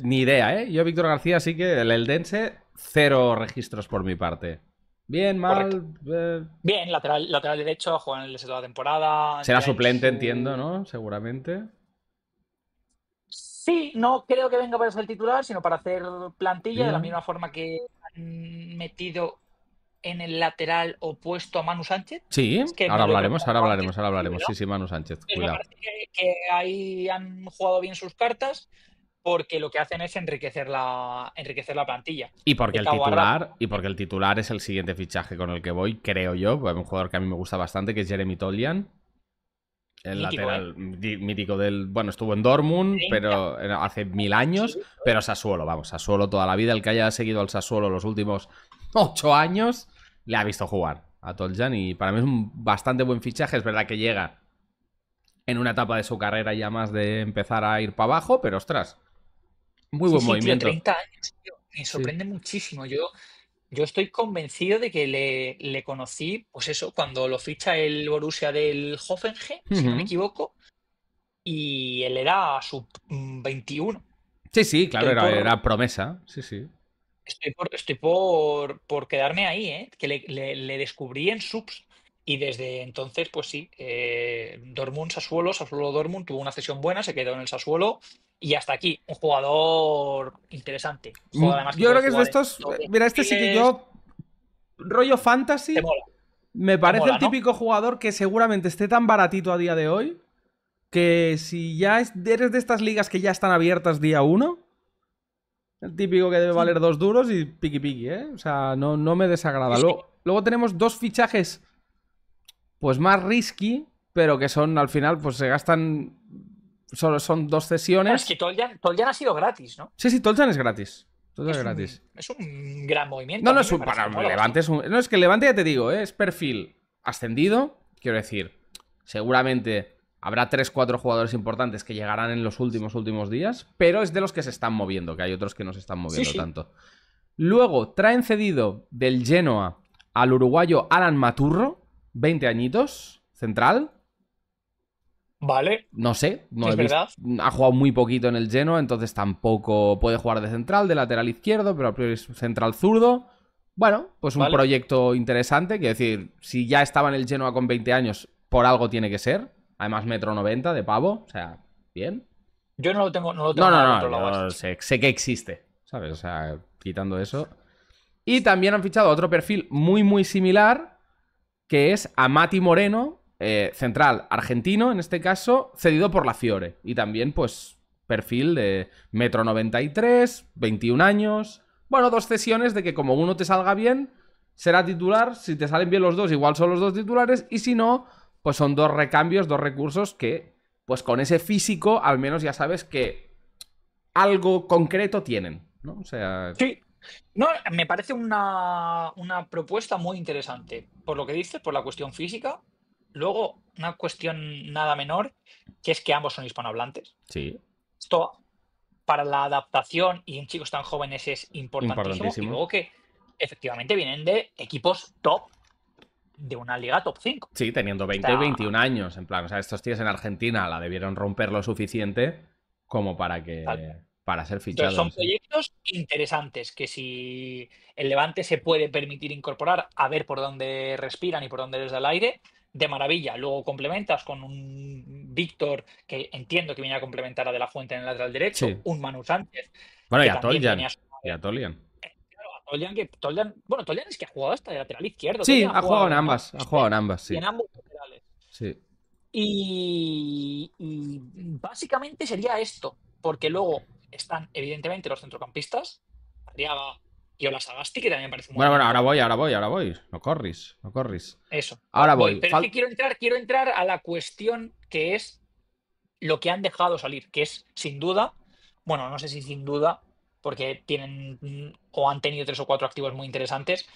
Ni idea, ¿eh? Yo, Víctor García, sí que el Eldense, 0 registros por mi parte. Bien, Correcto. mal. Bien, lateral derecho, juega en el toda la temporada, Será ya en suplente, entiendo, su. ¿no? Seguramente. Sí, no creo que venga para ser titular, sino para hacer plantilla, de la Liga. misma forma que han metido en el lateral opuesto a Manu Sánchez. Sí, Es que ahora no lo he hablaremos, ahora preguntado antes, hablaremos, ahora sí, hablaremos. ¿verdad? Sí, sí, Manu Sánchez, Pues me cuidado. parece que ahí han jugado bien sus cartas porque lo que hacen es enriquecer la plantilla. Y porque De el cabo a rabo, titular, y porque el titular es el siguiente fichaje con el que voy, creo yo, pues, un jugador que a mí me gusta bastante, que es Jeremy Toljan, el mítico, ¿eh? lateral mítico del, bueno, estuvo en Dortmund, 30 pero hace 1000 sí, años, pero Sassuolo, vamos, Sassuolo toda la vida, el que haya seguido al Sassuolo los últimos 8 años, le ha visto jugar a Toljan y para mí es un bastante buen fichaje, es verdad que llega en una etapa de su carrera ya más de empezar a ir para abajo, pero ostras, muy sí, buen sí, tío, movimiento. 30 años, tío. Me Sí. sorprende muchísimo. Yo estoy convencido de que le conocí, pues eso, cuando lo ficha el Borussia del Hoffenheim, si no me Ujú. equivoco, y él era sub 21. Sí, sí, claro, Estoy era, por, era promesa. Sí, sí. estoy por quedarme ahí, ¿eh? Que le descubrí en subs. Y desde entonces, pues sí, Dortmund, Sassuolo Dortmund tuvo una cesión buena, se quedó en el Sassuolo y hasta aquí. Un jugador interesante. Un jugador además que Yo puede creo que es de jugar en estos. todos los Mira, este sí que perfiles. yo. Rollo Te fantasy. mola, Me te parece el mola, ¿no? típico jugador que seguramente esté tan baratito a día de hoy. Que si ya eres de estas ligas que ya están abiertas día uno. El típico que debe Hmm. valer 2 duros y piqui piqui, ¿eh? O sea, no me desagrada. Sí, sí. Luego tenemos dos fichajes. Pues más risky. Pero que son al final, pues se gastan. Solo son dos Bueno, es que cesiones. Toljan ha sido gratis, ¿no? Sí, sí, Tolchan es gratis. Tolchan es Es gratis. un, es un gran movimiento. No, A no mí es me un. parece Para que mola Levante bastante. es un. No, es que el Levante ya te digo, es perfil ascendido. Quiero decir, seguramente habrá 3 4 jugadores importantes que llegarán en los últimos días, pero es de los que se están moviendo, que hay otros que no se están Sí, moviendo sí. tanto. Luego, traen cedido del Genoa al uruguayo Alan Maturro, 20 añitos, central. Vale, No sé, no he es visto. verdad. Ha jugado muy poquito en el Genoa, entonces tampoco puede jugar de central, de lateral izquierdo, pero a priori es central zurdo. Bueno, pues un Vale. proyecto interesante. Quiero decir, si ya estaba en el Genoa con 20 años, por algo tiene que ser. Además, 1,90 m de pavo. O sea, bien. Yo no lo tengo No, no, nada no. controlado a Yo este. sé que existe. ¿Sabes? O sea, quitando eso. Y también han fichado otro perfil muy, muy similar, que es a Mati Moreno, central argentino, en este caso, cedido por la Fiore. Y también, pues, perfil de 1,93 m, 21 años. Bueno, dos cesiones de que como uno te salga bien, será titular. Si te salen bien los dos, igual son los dos titulares. Y si no, pues son dos recambios, dos recursos que, pues con ese físico, al menos ya sabes que algo concreto tienen, ¿no? O sea. Sí. No, me parece una propuesta muy interesante. Por lo que dices, por la cuestión física. Luego, una cuestión nada menor, que es que ambos son hispanohablantes. Sí. Esto para la adaptación y en chicos tan jóvenes es importantísimo. Y luego que efectivamente vienen de equipos top de una liga top 5. Sí, teniendo 20 y 21 años, en plan, o sea, estos tíos en Argentina la debieron romper lo suficiente como para ser fichados. Entonces son proyectos interesantes que si el Levante se puede permitir incorporar, a ver por dónde respiran y por dónde les da el aire, de maravilla. Luego complementas con un Víctor, que entiendo que viene a complementar a De La Fuente en el lateral derecho, sí. un Manu Sánchez. Bueno, y a Toljan. Bueno, Toljan es que ha jugado hasta de lateral izquierdo. Sí, ha jugado en ambas. Ha jugado en ambas, sí. Y en ambos laterales. Sí. Y básicamente sería esto, porque luego están evidentemente los centrocampistas, Arriaga y Olasagasti, que también me parece muy bueno, ahora voy. No corris. Eso. Ahora voy. Pero es que quiero entrar a la cuestión que es lo que han dejado salir, que es sin duda, bueno, no sé si sin duda, porque tienen o han tenido 3 o 4 activos muy interesantes,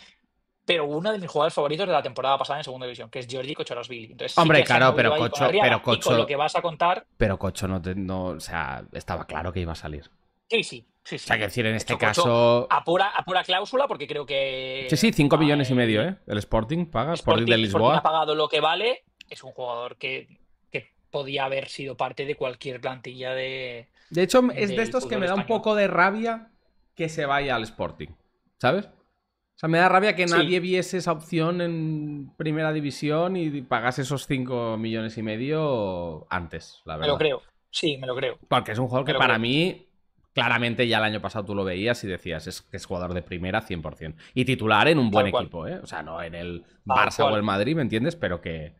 pero uno de mis jugadores favoritos de la temporada pasada en segunda división, que es Giorgi Kochorazvili. Entonces, hombre, sí claro, pero Kocho, y con lo que vas a contar. Pero Kocho no, o sea, estaba claro que iba a salir. Sí. O sea, que decir, en este caso. A pura cláusula, porque creo que. Sí, 5 millones y medio, ¿eh? El Sporting paga, Sporting de Lisboa. Sporting ha pagado lo que vale. Es un jugador que podía haber sido parte de cualquier plantilla de. De hecho, es de estos que me da un poco de rabia que se vaya al Sporting, ¿sabes? O sea, me da rabia que nadie viese esa opción en primera división y pagase esos 5 millones y medio antes, la verdad. Me lo creo. Sí, me lo creo. Porque es un jugador que para mí, claramente ya el año pasado tú lo veías y decías, que es jugador de primera 100%. Y titular en un buen equipo, ¿eh? O sea, no en el Barça o el Madrid, ¿me entiendes? Pero que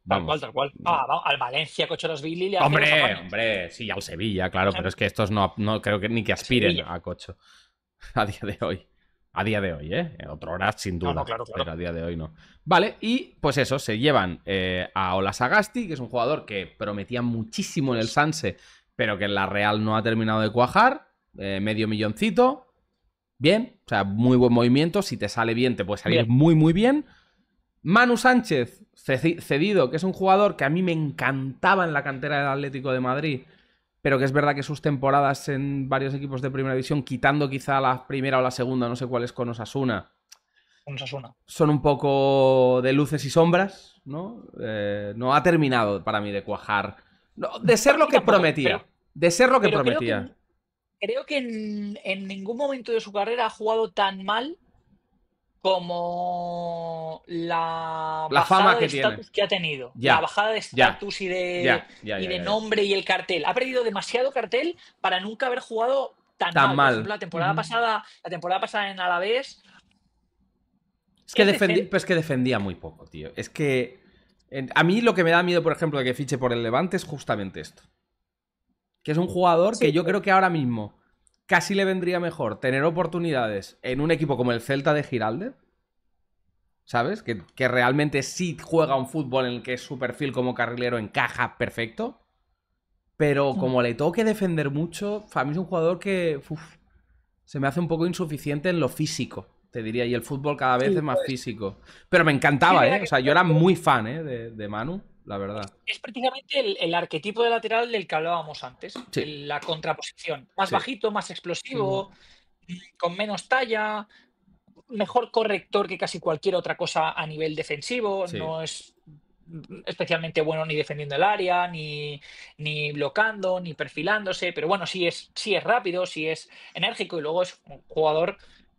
vamos. Tal cual. Al Valencia, Kochorazvili le hace Hombre, sí, al Sevilla, claro, pero es que estos no creo que ni que aspiren a Kocho a día de hoy. A día de hoy, ¿eh? En otro hora, sin duda. No, claro. Pero a día de hoy no. Vale, y pues eso, se llevan a Olasagasti, que es un jugador que prometía muchísimo en el Sanse, pero que en la Real no ha terminado de cuajar. Medio milloncito. Bien, o sea, muy buen movimiento. Si te sale bien, te puede salir muy, muy bien. Manu Sánchez, cedido, que es un jugador que a mí me encantaba en la cantera del Atlético de Madrid, pero que es verdad que sus temporadas en varios equipos de primera división, quitando quizá la primera o la segunda, no sé cuál es con Osasuna, son un poco de luces y sombras, ¿no? No ha terminado para mí de cuajar. No, de ser lo que prometía. Creo que en ningún momento de su carrera ha jugado tan mal como la fama de estatus que ha tenido. La bajada de estatus y de nombre y el cartel. Ha perdido demasiado cartel para nunca haber jugado tan mal. Por ejemplo, la temporada pasada en Alavés. Es que defendía muy poco, tío. Es que a mí lo que me da miedo, por ejemplo, de que fiche por el Levante es justamente esto. Que es un jugador que yo creo que ahora mismo casi le vendría mejor tener oportunidades en un equipo como el Celta de Giralde, ¿sabes? Que realmente sí juega un fútbol en el que su perfil como carrilero encaja perfecto, pero como le toque defender mucho, para mí es un jugador que se me hace un poco insuficiente en lo físico, te diría, y el fútbol cada vez es más físico. Pero me encantaba, ¿eh? O sea, yo era muy fan, ¿eh? De Manu. La verdad. Es prácticamente el arquetipo de lateral del que hablábamos antes. La contraposición. Más bajito, más explosivo, con menos talla, mejor corrector que casi cualquier otra cosa a nivel defensivo. No es especialmente bueno ni defendiendo el área, ni bloqueando, ni perfilándose. Pero bueno, sí es rápido, sí es enérgico y luego es un jugador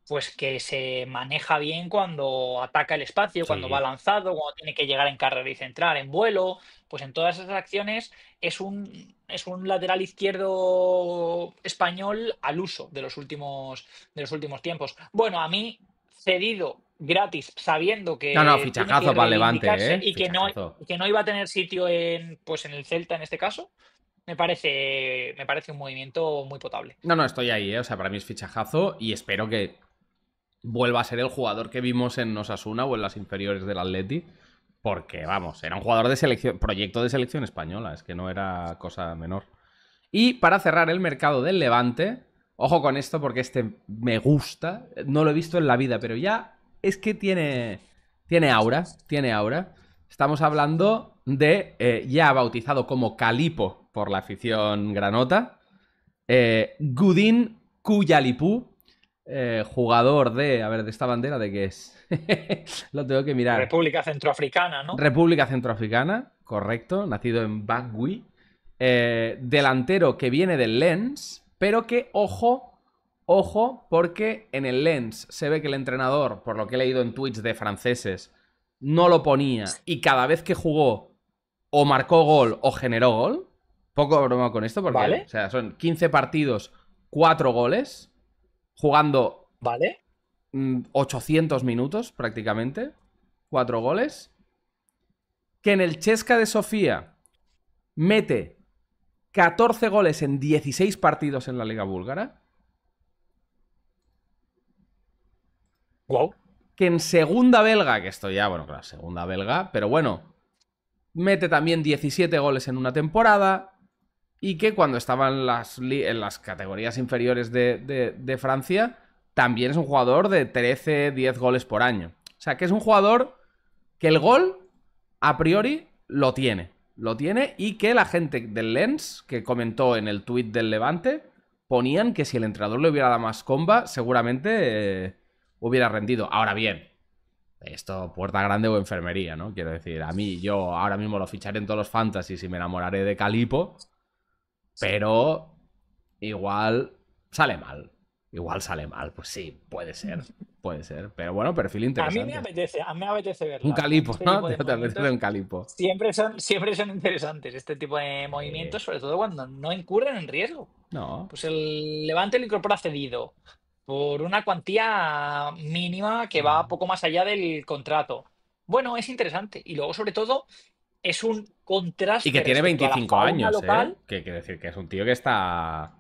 pues que se maneja bien cuando ataca el espacio, cuando va lanzado, cuando tiene que llegar en carrera y centrar, en vuelo, pues en todas esas acciones es un lateral izquierdo español al uso de los últimos tiempos. Bueno, a mí cedido gratis, sabiendo que fichajazo para el Levante, y que no iba a tener sitio en el Celta en este caso. Me parece un movimiento muy potable. No, estoy ahí, o sea, para mí es fichajazo y espero que vuelva a ser el jugador que vimos en Osasuna o en las inferiores del Atleti, porque, vamos, era un jugador de selección, proyecto de selección española, es que no era cosa menor. Y para cerrar el mercado del Levante, ojo con esto porque este me gusta, no lo he visto en la vida, pero ya es que tiene aura. Estamos hablando de, ya bautizado como Calipo por la afición granota, Gudin Kuyalipú, jugador de... A ver, ¿de esta bandera de qué es? Lo tengo que mirar. República Centroafricana, ¿no? República Centroafricana, correcto, nacido en Bangui. Delantero que viene del Lens, pero que, ojo, porque en el Lens se ve que el entrenador, por lo que he leído en tweets de franceses, no lo ponía y cada vez que jugó o marcó gol o generó gol. Poco broma con esto porque, ¿Vale? o sea, son 15 partidos, 4 goles, jugando ¿Vale? 800 minutos prácticamente, 4 goles. Que en el Chesca de Sofía mete 14 goles en 16 partidos en la Liga Búlgara. Wow. Que en segunda belga, que esto ya, bueno, claro, segunda belga, pero bueno, mete también 17 goles en una temporada. Y que cuando estaba en las categorías inferiores de Francia, también es un jugador de 13, 10 goles por año. O sea, que es un jugador que el gol, a priori, lo tiene. Lo tiene y que la gente del Lens, que comentó en el tuit del Levante, ponían que si el entrenador le hubiera dado más comba, seguramente hubiera rendido. Ahora bien, esto puerta grande o enfermería, ¿no? Quiero decir, a mí, yo ahora mismo lo ficharé en todos los fantasies y me enamoraré de Calipo, pero igual sale mal. Igual sale mal, pues sí, puede ser. Puede ser. Pero bueno, perfil interesante. A mí me apetece Un verla. calipo, Este ¿no? tipo de Te apetece movimientos un calipo. siempre son interesantes, este tipo de movimientos, sobre todo cuando no incurren en riesgo. No. Pues el Levante lo incorpora cedido por una cuantía mínima que va poco más allá del contrato. Bueno, es interesante. Y luego, sobre todo, es un Y que contraste tiene respecto a la 25 fauna años, ¿eh? local. Que quiere decir que es un tío que está...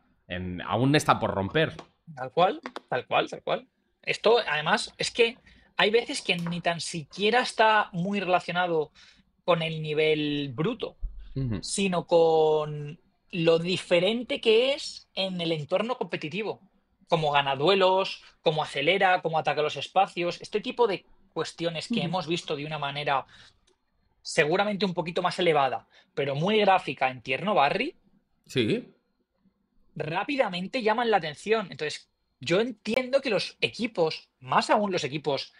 aún está por romper. Tal cual, tal cual, tal cual. Esto, además, es que hay veces que ni tan siquiera está muy relacionado con el nivel bruto, Ujú. sino con lo diferente que es en el entorno competitivo. Cómo gana duelos, cómo acelera, cómo ataca los espacios. Este tipo de cuestiones que hemos visto de una manera seguramente un poquito más elevada, pero muy gráfica en Tierno Barry, Sí. rápidamente llaman la atención. Entonces, yo entiendo que los equipos, más aún los equipos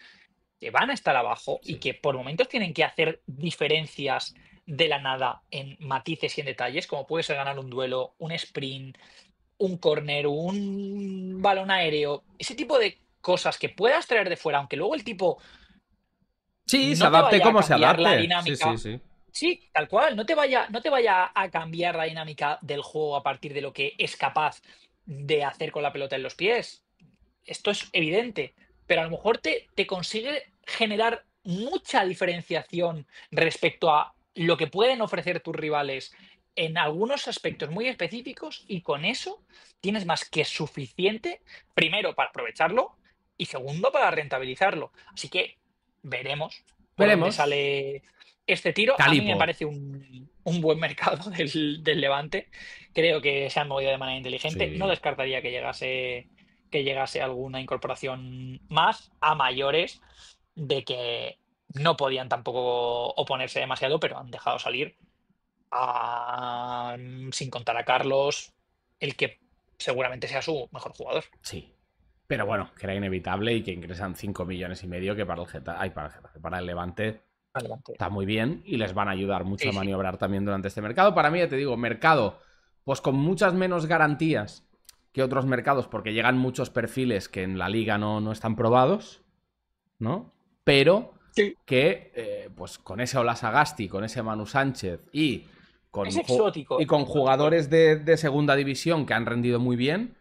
que van a estar abajo y Sí. que por momentos tienen que hacer diferencias de la nada en matices y en detalles, como puede ser ganar un duelo, un sprint, un córner, un balón aéreo, ese tipo de cosas que puedas traer de fuera, aunque luego el tipo Sí, se no te adapte vaya a como se cambiar la adapte. Sí, sí, dinámica. sí. Sí, tal cual, no te vaya a cambiar la dinámica del juego a partir de lo que es capaz de hacer con la pelota en los pies. Esto es evidente, pero a lo mejor te consigue generar mucha diferenciación respecto a lo que pueden ofrecer tus rivales en algunos aspectos muy específicos y con eso tienes más que suficiente, primero, para aprovecharlo y segundo, para rentabilizarlo. Así que veremos por dónde Veremos. sale este tiro. A mí me Calipo. parece un buen mercado del Levante. Creo que se han movido de manera inteligente. No Sí. descartaría que llegase alguna incorporación más a mayores de que no podían tampoco oponerse demasiado, pero han dejado salir sin contar a Carlos, el que seguramente sea su mejor jugador. Sí. Pero bueno, que era inevitable y que ingresan 5,5 millones que para el Getafe, ay, para el Getafe, para el Levante Adelante. está muy bien y les van a ayudar mucho Sí, a sí. maniobrar también durante este mercado. Para mí, ya te digo, mercado, pues con muchas menos garantías que otros mercados, porque llegan muchos perfiles que en la liga no están probados, ¿no? Pero Sí. que, pues con ese Ola Sagasti, con ese Manu Sánchez Es con, y exótico, con exótico. jugadores de segunda división que han rendido muy bien,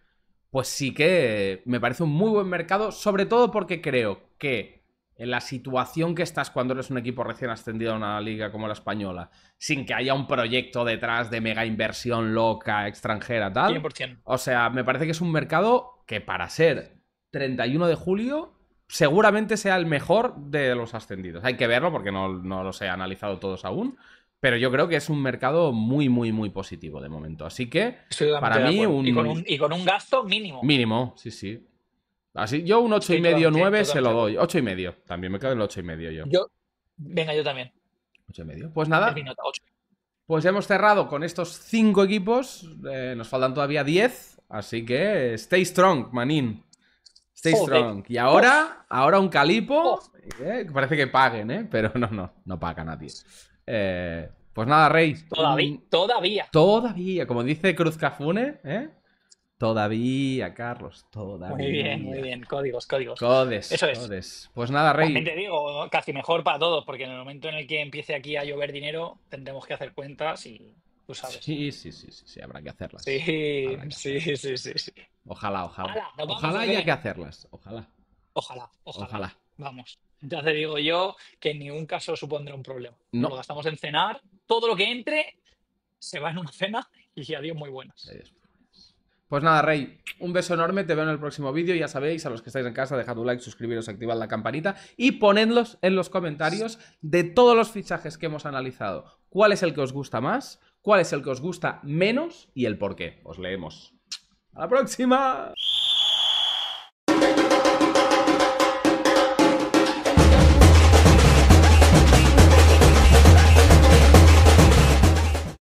pues sí que me parece un muy buen mercado, sobre todo porque creo que en la situación que estás cuando eres un equipo recién ascendido a una liga como la española, sin que haya un proyecto detrás de mega inversión loca, extranjera, tal. 100%. O sea, me parece que es un mercado que para ser 31 de julio seguramente sea el mejor de los ascendidos. Hay que verlo porque no los he analizado todos aún. Pero yo creo que es un mercado muy, muy, muy positivo de momento. Así que, Estoy para totalmente de mí, acuerdo. Y con un, un y con un gasto mínimo. mínimo, sí, sí. Así, yo un ocho y Estoy medio totalmente, 9 se totalmente lo de acuerdo. doy. 8,5. También me quedo en el 8,5 yo. Venga, yo también. 8,5. Pues Es mi nada, nota, 8. pues hemos cerrado con estos 5 equipos. Nos faltan todavía 10. Así que stay strong, manín. Stay Joder. strong. Y ahora un calipo. Parece que paguen, ¿eh? Pero no paga nadie. Pues nada, Rey. Todavía. Como dice Cruz Cafune, ¿eh? Todavía, Carlos, todavía. Muy bien. Códigos. Codes, Eso es. codes. Pues nada, Rey. También te digo, casi mejor para todos, porque en el momento en el que empiece aquí a llover dinero, tendremos que hacer cuentas y tú sabes. Sí, habrá que hacerlas. Sí. Ojalá. Hala, nos vamos, Ojalá ¿o haya qué? que hacerlas. Ojalá. Ojalá. Vamos. Ya te digo yo que en ningún caso supondrá un problema. Nos No. lo gastamos en cenar, todo lo que entre se va en una cena y adiós muy buenas. Pues nada, Rey, un beso enorme, te veo en el próximo vídeo. Ya sabéis, a los que estáis en casa, dejad un like, suscribiros, activad la campanita y ponedlos en los comentarios de todos los fichajes que hemos analizado. ¿Cuál es el que os gusta más? ¿Cuál es el que os gusta menos? Y el por qué. Os leemos. ¡A la próxima!